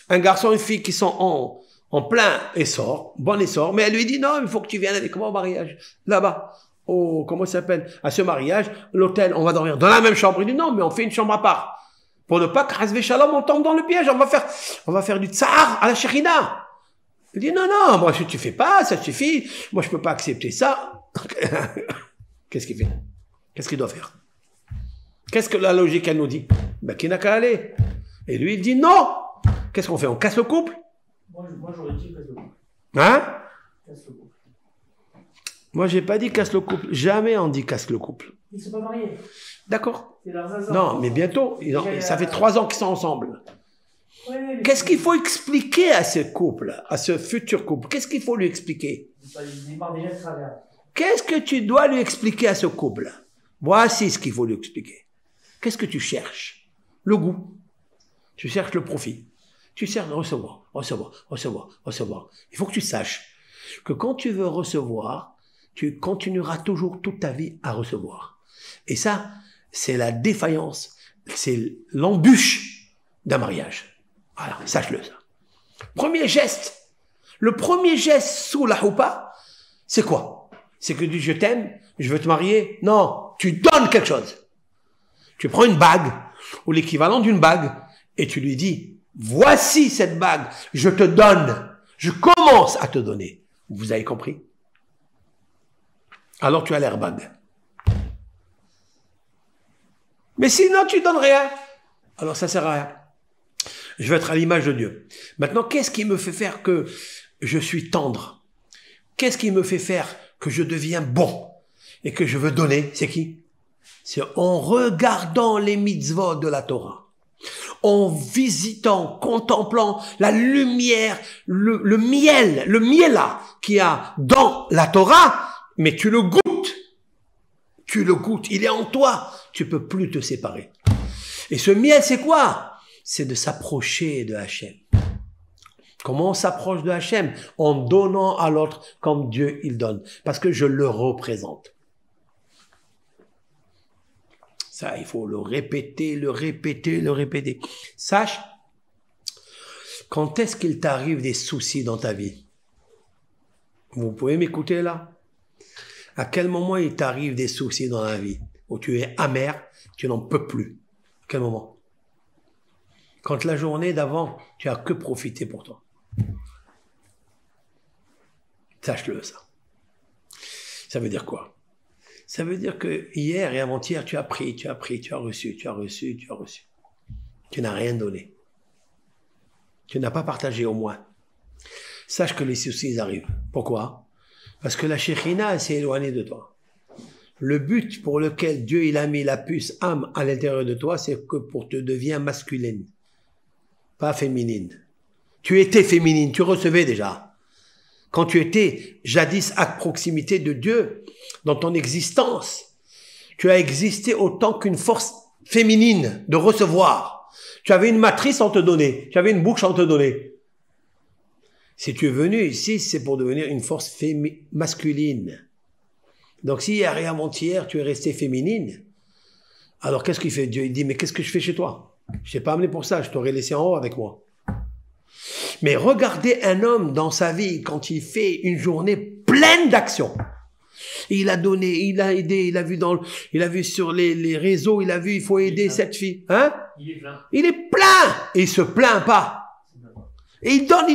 A: un garçon et une fille qui sont en plein essor, bon essor, mais elle lui dit non, il faut que tu viennes avec moi au mariage, là-bas. Oh, comment ça s'appelle? À ce mariage, l'hôtel, on va dormir dans la même chambre. Il dit non, mais on fait une chambre à part. Pour ne pas que Hasbe Shalom, on tombe dans le piège. On va faire du tsar à la Shekhinah. Il dit non, non, moi tu fais pas, ça suffit. Moi je peux pas accepter ça. Qu'est-ce qu'il fait? Qu'est-ce qu'il doit faire? Qu'est-ce que la logique elle nous dit? Ben qu'il n'a qu'à aller. Et lui il dit non. Qu'est-ce qu'on fait? On casse le couple?
B: Moi j'aurais dit casse le couple.
A: Hein?
B: Casse le couple.
A: Moi, j'ai pas dit casse le couple. Jamais on dit casse le couple.
B: Ils ne sont pas mariés.
A: D'accord.
B: C'est leurs hasards.
A: Non, mais bientôt. Ça fait 3 ans qu'ils sont ensemble.
B: Ouais,
A: Qu'est-ce qu'il faut expliquer à ce couple, à ce futur couple? Qu'est-ce qu'il faut lui expliquer?
B: Il démarre déjà de travers.
A: Qu'est-ce que tu dois lui expliquer à ce couple? Voici ce qu'il faut lui expliquer. Qu'est-ce que tu cherches? Le goût. Tu cherches le profit. Tu cherches de recevoir, recevoir, recevoir, recevoir. Il faut que tu saches que quand tu veux recevoir, tu continueras toujours toute ta vie à recevoir. Et ça, c'est la défaillance, c'est l'embûche d'un mariage. Voilà, sache-le ça. Premier geste, le premier geste sous la choupa, c'est quoi? C'est que tu dis je t'aime, je veux te marier. Non, tu donnes quelque chose. Tu prends une bague, ou l'équivalent d'une bague, et tu lui dis, voici cette bague, je te donne, je commence à te donner. Vous avez compris? Alors tu as l'air bague. Mais sinon tu donnes rien. Alors ça sert à rien. Je veux être à l'image de Dieu. Maintenant, qu'est-ce qui me fait faire que je suis tendre? Qu'est-ce qui me fait faire que je deviens bon et que je veux donner? C'est qui? C'est en regardant les mitzvot de la Torah. En visitant, contemplant la lumière, le miel, le miela qu'il y a dans la Torah, mais tu le goûtes. Tu le goûtes. Il est en toi. Tu peux plus te séparer. Et ce miel, c'est quoi? C'est de s'approcher de Hachem. Comment on s'approche de Hachem? En donnant à l'autre comme Dieu il donne. Parce que je le représente. Ça, il faut le répéter, le répéter, le répéter. Sache, quand est-ce qu'il t'arrive des soucis dans ta vie? Vous pouvez m'écouter là? À quel moment il t'arrive des soucis dans la vie? Où tu es amer, tu n'en peux plus. À quel moment? Quand la journée d'avant, tu as que profité pour toi. Sache-le ça. Ça veut dire quoi? Ça veut dire que hier et avant-hier, tu as pris, tu as reçu. Tu n'as rien donné. Tu n'as pas partagé au moins. Sache que les soucis arrivent. Pourquoi? Parce que la Shekhinah s'est éloignée de toi. Le but pour lequel Dieu il a mis la puce âme à l'intérieur de toi, c'est que pour te deviens masculine, pas féminine. Tu étais féminine, tu recevais déjà. Quand tu étais jadis à proximité de Dieu, dans ton existence, tu as existé autant qu'une force féminine de recevoir. Tu avais une matrice en te donner, tu avais une bouche en te donner. Si tu es venu ici, c'est pour devenir une force masculine. Donc si hier et avant-hier, tu es restée féminine, alors qu'est-ce qu'il fait Dieu? Il dit, mais qu'est-ce que je fais chez toi? Je t'ai pas amené pour ça, je t'aurais laissé en haut avec moi. Mais regardez un homme dans sa vie quand il fait une journée pleine d'actions. Il a donné, il a aidé, il a vu sur les réseaux, il a vu, il faut aider cette fille. Hein?
B: Il est plein.
A: Il est plein! Et il se plaint pas. Et il donne.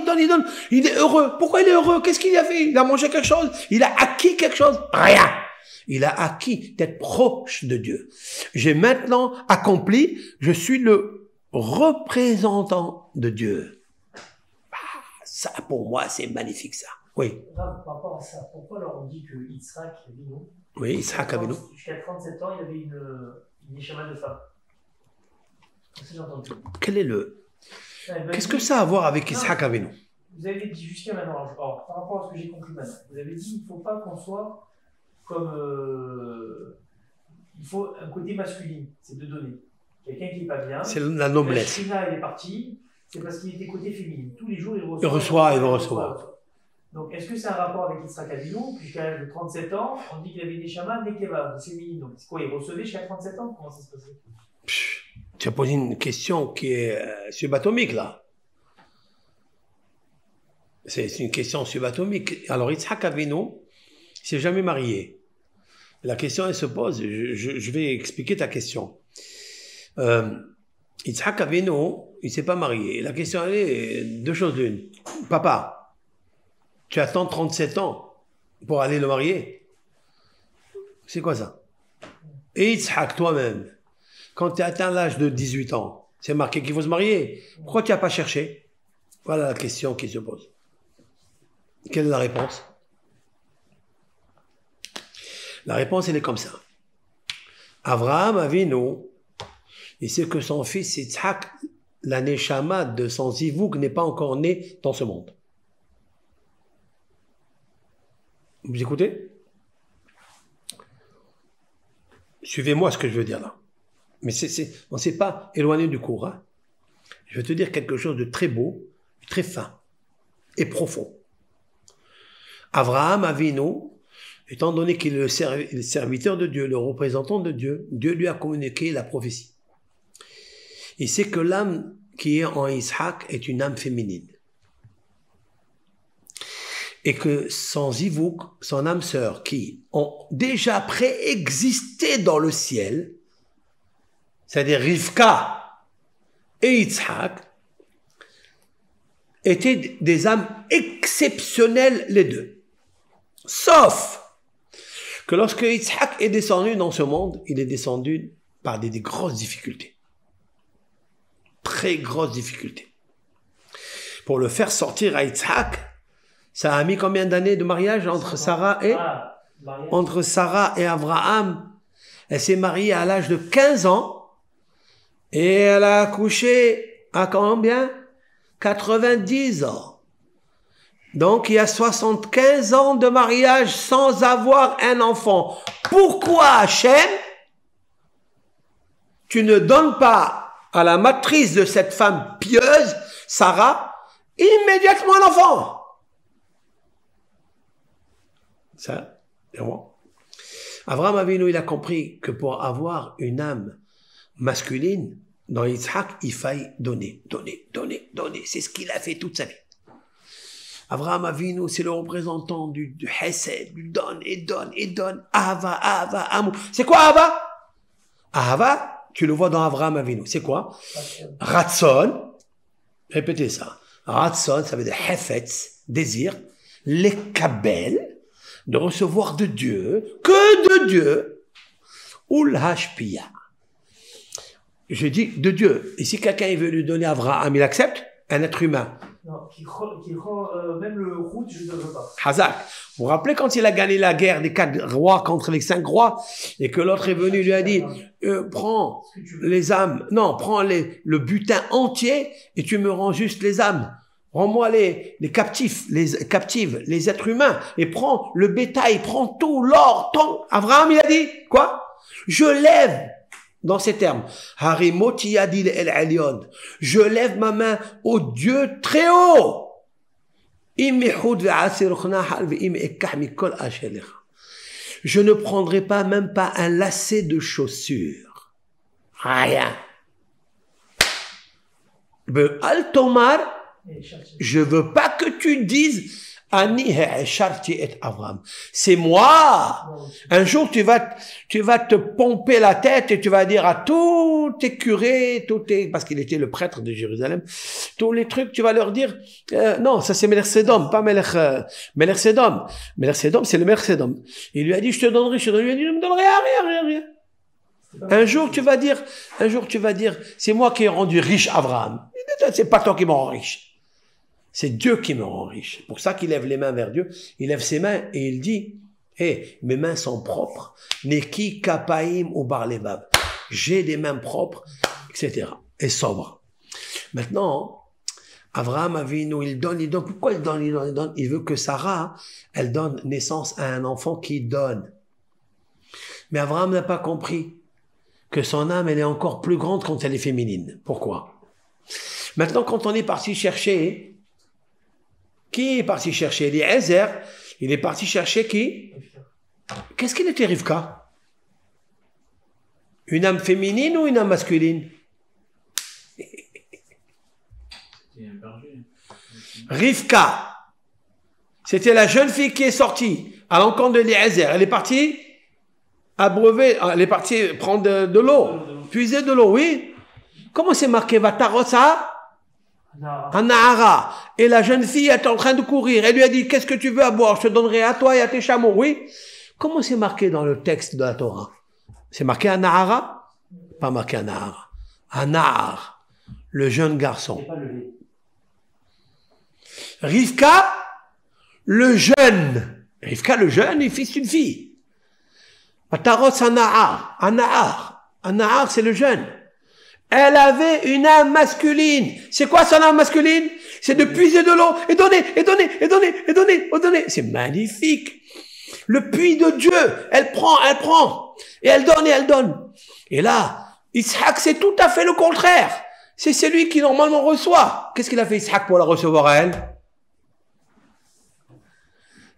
A: Il est heureux. Pourquoi il est heureux? Qu'est-ce qu'il a fait? Il a mangé quelque chose? Il a acquis quelque chose? Rien. Il a acquis d'être proche de Dieu. J'ai maintenant accompli, je suis le représentant de Dieu. Ah, ça, pour moi, c'est magnifique, ça. Oui.
B: Par rapport à ça, pourquoi alors on dit que Yitzhak Avinu,
A: Oui, Yitzhak Avinu.
B: jusqu'à 37 ans, il avait une échama de femme? C'est ça que j'ai entendu.
A: Quel est le...
B: Ouais, ben,
A: Qu'est-ce que ça a à voir avec Yitzhak Avinu?
B: Vous avez dit jusqu'à maintenant, alors, par rapport à ce que j'ai compris maintenant, vous avez dit qu'il ne faut pas qu'on soit comme... il faut un côté masculin, c'est de donner. Quelqu'un qui n'est pas bien,
A: C'est la noblesse.
B: Shina, il est parti, c'est parce qu'il était côté féminin. Tous les jours, il reçoit.
A: Il va recevoir.
B: Donc, est-ce que c'est un rapport avec Yitzhak Avinu? Puisqu'à l'âge de 37 ans, on dit qu'il avait des chamans Nekeva, féminine. Donc, c'est quoi? Il recevait jusqu'à 37 ans? Comment ça se passait?
A: Tu as posé une question qui est subatomique, là. C'est une question subatomique. Alors, Yitzhak Avinu, il s'est jamais marié. La question, elle se pose. Je vais expliquer ta question. Yitzhak Avinu, il s'est pas marié. La question, elle est deux choses l'une. Papa, tu attends 37 ans pour aller le marier. C'est quoi ça? Et Yitzhak, toi-même, quand tu as atteint l'âge de 18 ans, c'est marqué qu'il faut se marier. Pourquoi tu n'as pas cherché? Voilà la question qui se pose. Quelle est la réponse? La réponse, elle est comme ça. Avraham Avinu, il sait que son fils Yitzhak, la neshama de son zivouk, n'est pas encore né dans ce monde. Vous écoutez? Suivez-moi ce que je veux dire là. Mais on ne s'est pas éloigné du cours. Hein. Je vais te dire quelque chose de très beau, très fin et profond. Avraham Avinu, étant donné qu'il est le serviteur de Dieu, le représentant de Dieu, Dieu lui a communiqué la prophétie. Il sait que l'âme qui est en Yitzhak est une âme féminine. Et que son zivouk, son âme sœur, qui ont déjà préexisté dans le ciel, c'est-à-dire Rivka et Yitzhak, étaient des âmes exceptionnelles les deux. Sauf que lorsque Yitzhak est descendu dans ce monde, il est descendu par des grosses difficultés. Très grosses difficultés. Pour le faire sortir à Yitzhak, ça a mis combien d'années de mariage entre Sarah et Abraham? Elle s'est mariée à l'âge de 15 ans et elle a accouché à combien? 90 ans. Donc, il y a 75 ans de mariage sans avoir un enfant. Pourquoi, Hachem, tu ne donnes pas à la matrice de cette femme pieuse, Sarah, immédiatement un enfant? Ça, c'est moi. Avraham Avinu, il a compris que pour avoir une âme masculine, dans Yitzhak, il faille donner. C'est ce qu'il a fait toute sa vie. Avraham Avinu, c'est le représentant du Hesed, du donne. Ahava, amour. C'est quoi Ahava? Ahava, tu le vois dans Avraham Avinu. C'est quoi? Ratson. Répétez ça. Ratson, ça veut dire Hefetz, désir. Lekabel, de recevoir de Dieu, que de Dieu. Ou l'hashpia. Je dis de Dieu. Et si quelqu'un veut lui donner Avraham, il accepte? Un être humain.
B: Non, même le route, je ne veux pas.
A: Hazak. Vous vous rappelez quand il a gagné la guerre des 4 rois contre les 5 rois et que l'autre est venu lui a dit prends les âmes, non, prends le butin entier et tu me rends juste les âmes. Rends-moi les captifs, les captives, les êtres humains et prends le bétail, prends tout, l'or, ton. Abraham, il a dit quoi? Je lève. Dans ces termes, Harimoti Adil El Elyon, je lève ma main au Dieu très haut. Je je ne prendrai pas, même pas un lacet de chaussures. Rien. Al-Tomar, je veux pas que tu dises c'est moi. Un jour, tu vas te pomper la tête et tu vas dire à tous tes curés, parce qu'il était le prêtre de Jérusalem, tous les trucs, tu vas leur dire, non, ça c'est Melech Sedom, pas Melech Sedom. Melech Sedom, c'est le Melech Sedom. Il lui a dit, je te donnerai, il lui a dit, ne me donne rien. Un jour, tu vas dire, c'est moi qui ai rendu riche Abraham. C'est pas toi qui m'as rendu riche. C'est Dieu qui me rend riche. C'est pour ça qu'il lève les mains vers Dieu. Il lève ses mains et il dit, mes mains sont propres. Neki kapaim ou barlebav. J'ai des mains propres, etc. Et sobres. Maintenant, Abraham Avinu, il donne. Pourquoi il donne? Il veut que Sarah, elle donne naissance à un enfant qui donne. Mais Abraham n'a pas compris que son âme, elle est encore plus grande quand elle est féminine. Pourquoi? Maintenant, quand on est parti chercher, qui est parti chercher Eliezer? Il est parti chercher qui? Qu'est-ce qu'il était Rivka? Une âme féminine ou une âme masculine? Rivka, c'était la jeune fille qui est sortie à l'encontre de Eliezer. Elle est partie abreuver, elle est partie prendre de l'eau, puiser de l'eau, oui. Comment c'est marqué? Vatarosa Anahara. Et la jeune fille est en train de courir. Elle lui a dit, qu'est-ce que tu veux à boire? Je te donnerai à toi et à tes chameaux. Oui. Comment c'est marqué dans le texte de la Torah? C'est marqué Anahara? Pas marqué Anahara. Anahar. Le jeune garçon. Rivka, le jeune. Rivka, le jeune, est fils d'une fille. Ataros Anahar. Anahar. Anahar, c'est le jeune. Elle avait une âme masculine. C'est quoi son âme masculine? C'est de puiser de l'eau et donner. C'est magnifique. Le puits de Dieu, elle prend. Et elle donne. Et là, Isaac, c'est tout à fait le contraire. C'est celui qui normalement reçoit. Qu'est-ce qu'il a fait Isaac pour la recevoir à elle?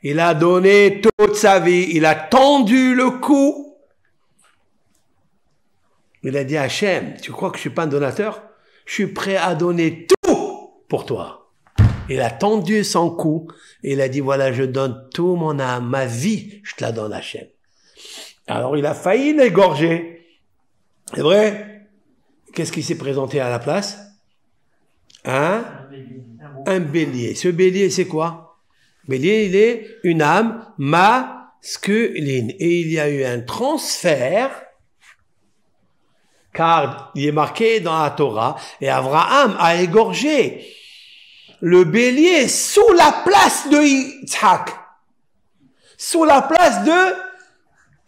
A: Il a donné toute sa vie. Il a tendu le cou. Il a dit à Hachem, tu crois que je suis pas un donateur? Je suis prêt à donner tout pour toi. Il a tendu son cou et il a dit, voilà, je donne tout mon âme, ma vie, je te la donne Hachem. Alors il a failli l'égorger. C'est vrai? Qu'est-ce qui s'est présenté à la place? Un bélier. Ce bélier, c'est quoi? Bélier, il est une âme masculine. Et il y a eu un transfert, car il est marqué dans la Torah, et Abraham a égorgé le bélier sous la place de Yitzhak. Sous la place de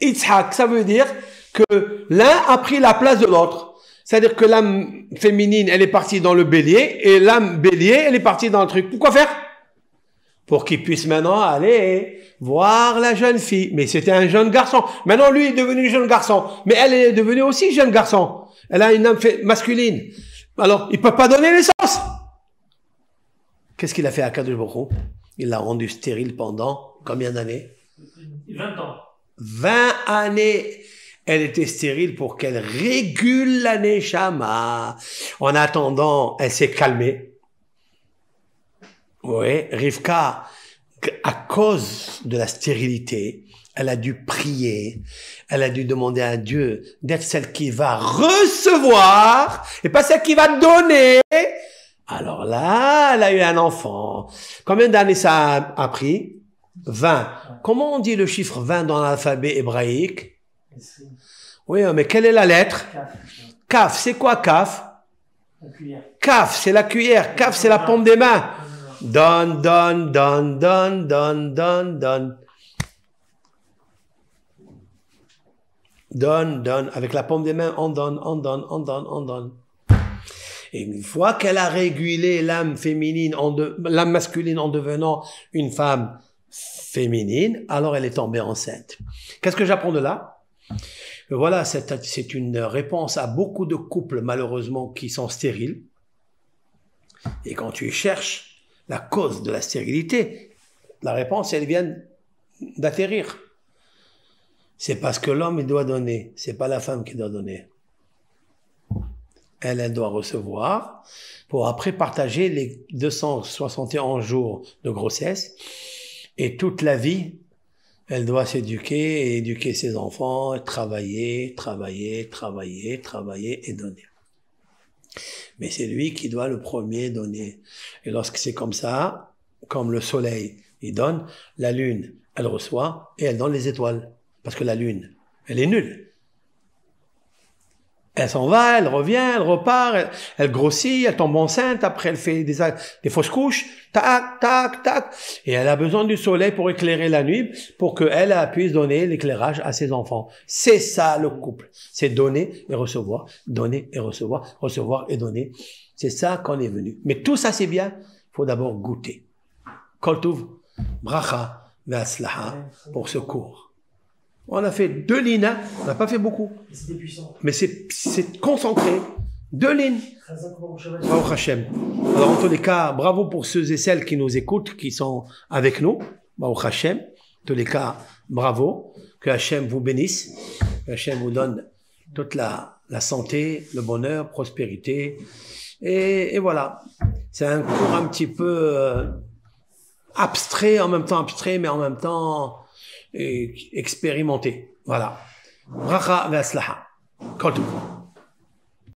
A: Yitzhak. Ça veut dire que l'un a pris la place de l'autre. C'est-à-dire que l'âme féminine, elle est partie dans le bélier, et l'âme bélier, elle est partie dans le truc. Pourquoi faire? Pour qu'il puisse maintenant aller voir la jeune fille. Mais c'était un jeune garçon. Maintenant, lui est devenu jeune garçon. Mais elle est devenue aussi jeune garçon. Elle a une âme masculine. Alors, il peut pas donner naissance. Qu'est-ce qu'il a fait à Kadosh Baruch Hu? Il l'a rendu stérile pendant combien d'années?
B: 20 ans.
A: 20 années. Elle était stérile pour qu'elle régule la neshama. En attendant, elle s'est calmée. Oui, Rivka, à cause de la stérilité, elle a dû prier, elle a dû demander à Dieu d'être celle qui va recevoir et pas celle qui va donner. Alors là, elle a eu un enfant. Combien d'années ça a pris? 20. Comment on dit le chiffre 20 dans l'alphabet hébraïque? Oui, mais quelle est la lettre? Kaf, c'est quoi Kaf?
B: La cuillère. Kaf,
A: c'est la cuillère. Kaf, c'est la paume des mains. Donne. Donne. Avec la paume des mains, on donne. Et une fois qu'elle a régulé l'âme féminine, l'âme masculine en devenant une femme féminine, alors elle est tombée enceinte. Qu'est-ce que j'apprends de là? Voilà, c'est une réponse à beaucoup de couples, malheureusement, qui sont stériles. Et quand tu cherches la cause de la stérilité, la réponse, elle vient d'atterrir. C'est parce que l'homme, il doit donner. C'est pas la femme qui doit donner. Elle doit recevoir pour après partager les 271 jours de grossesse et toute la vie. Elle doit s'éduquer et éduquer ses enfants, travailler et donner. Mais c'est lui qui doit le premier donner. Et lorsque c'est comme ça, comme le soleil, il donne, la lune, elle reçoit et elle donne les étoiles. Parce que la lune, elle est nulle. Elle s'en va, elle revient, elle repart, elle grossit, elle tombe enceinte, après elle fait des fausses couches, tac, tac, tac. Et elle a besoin du soleil pour éclairer la nuit, pour qu'elle puisse donner l'éclairage à ses enfants. C'est ça le couple. C'est donner et recevoir recevoir et donner. C'est ça qu'on est venu. Mais tout ça c'est bien, il faut d'abord goûter. Kol Tov, bracha, ve'atzlaha, pour ce cours. On a fait 2 lignes, hein. On n'a pas fait beaucoup.
B: C'était puissant.
A: Mais c'est concentré. 2 lignes. Baruch Hashem. Alors, en tous les cas, bravo pour ceux et celles qui nous écoutent, qui sont avec nous. Baruch Hashem. En tous les cas, bravo. Que Hashem vous bénisse. Que Hashem vous donne toute la santé, le bonheur, prospérité. Et voilà. C'est un cours un petit peu abstrait, mais en même temps expérimenté. Voilà. Bracha ve'atzlaha. Kol Tov.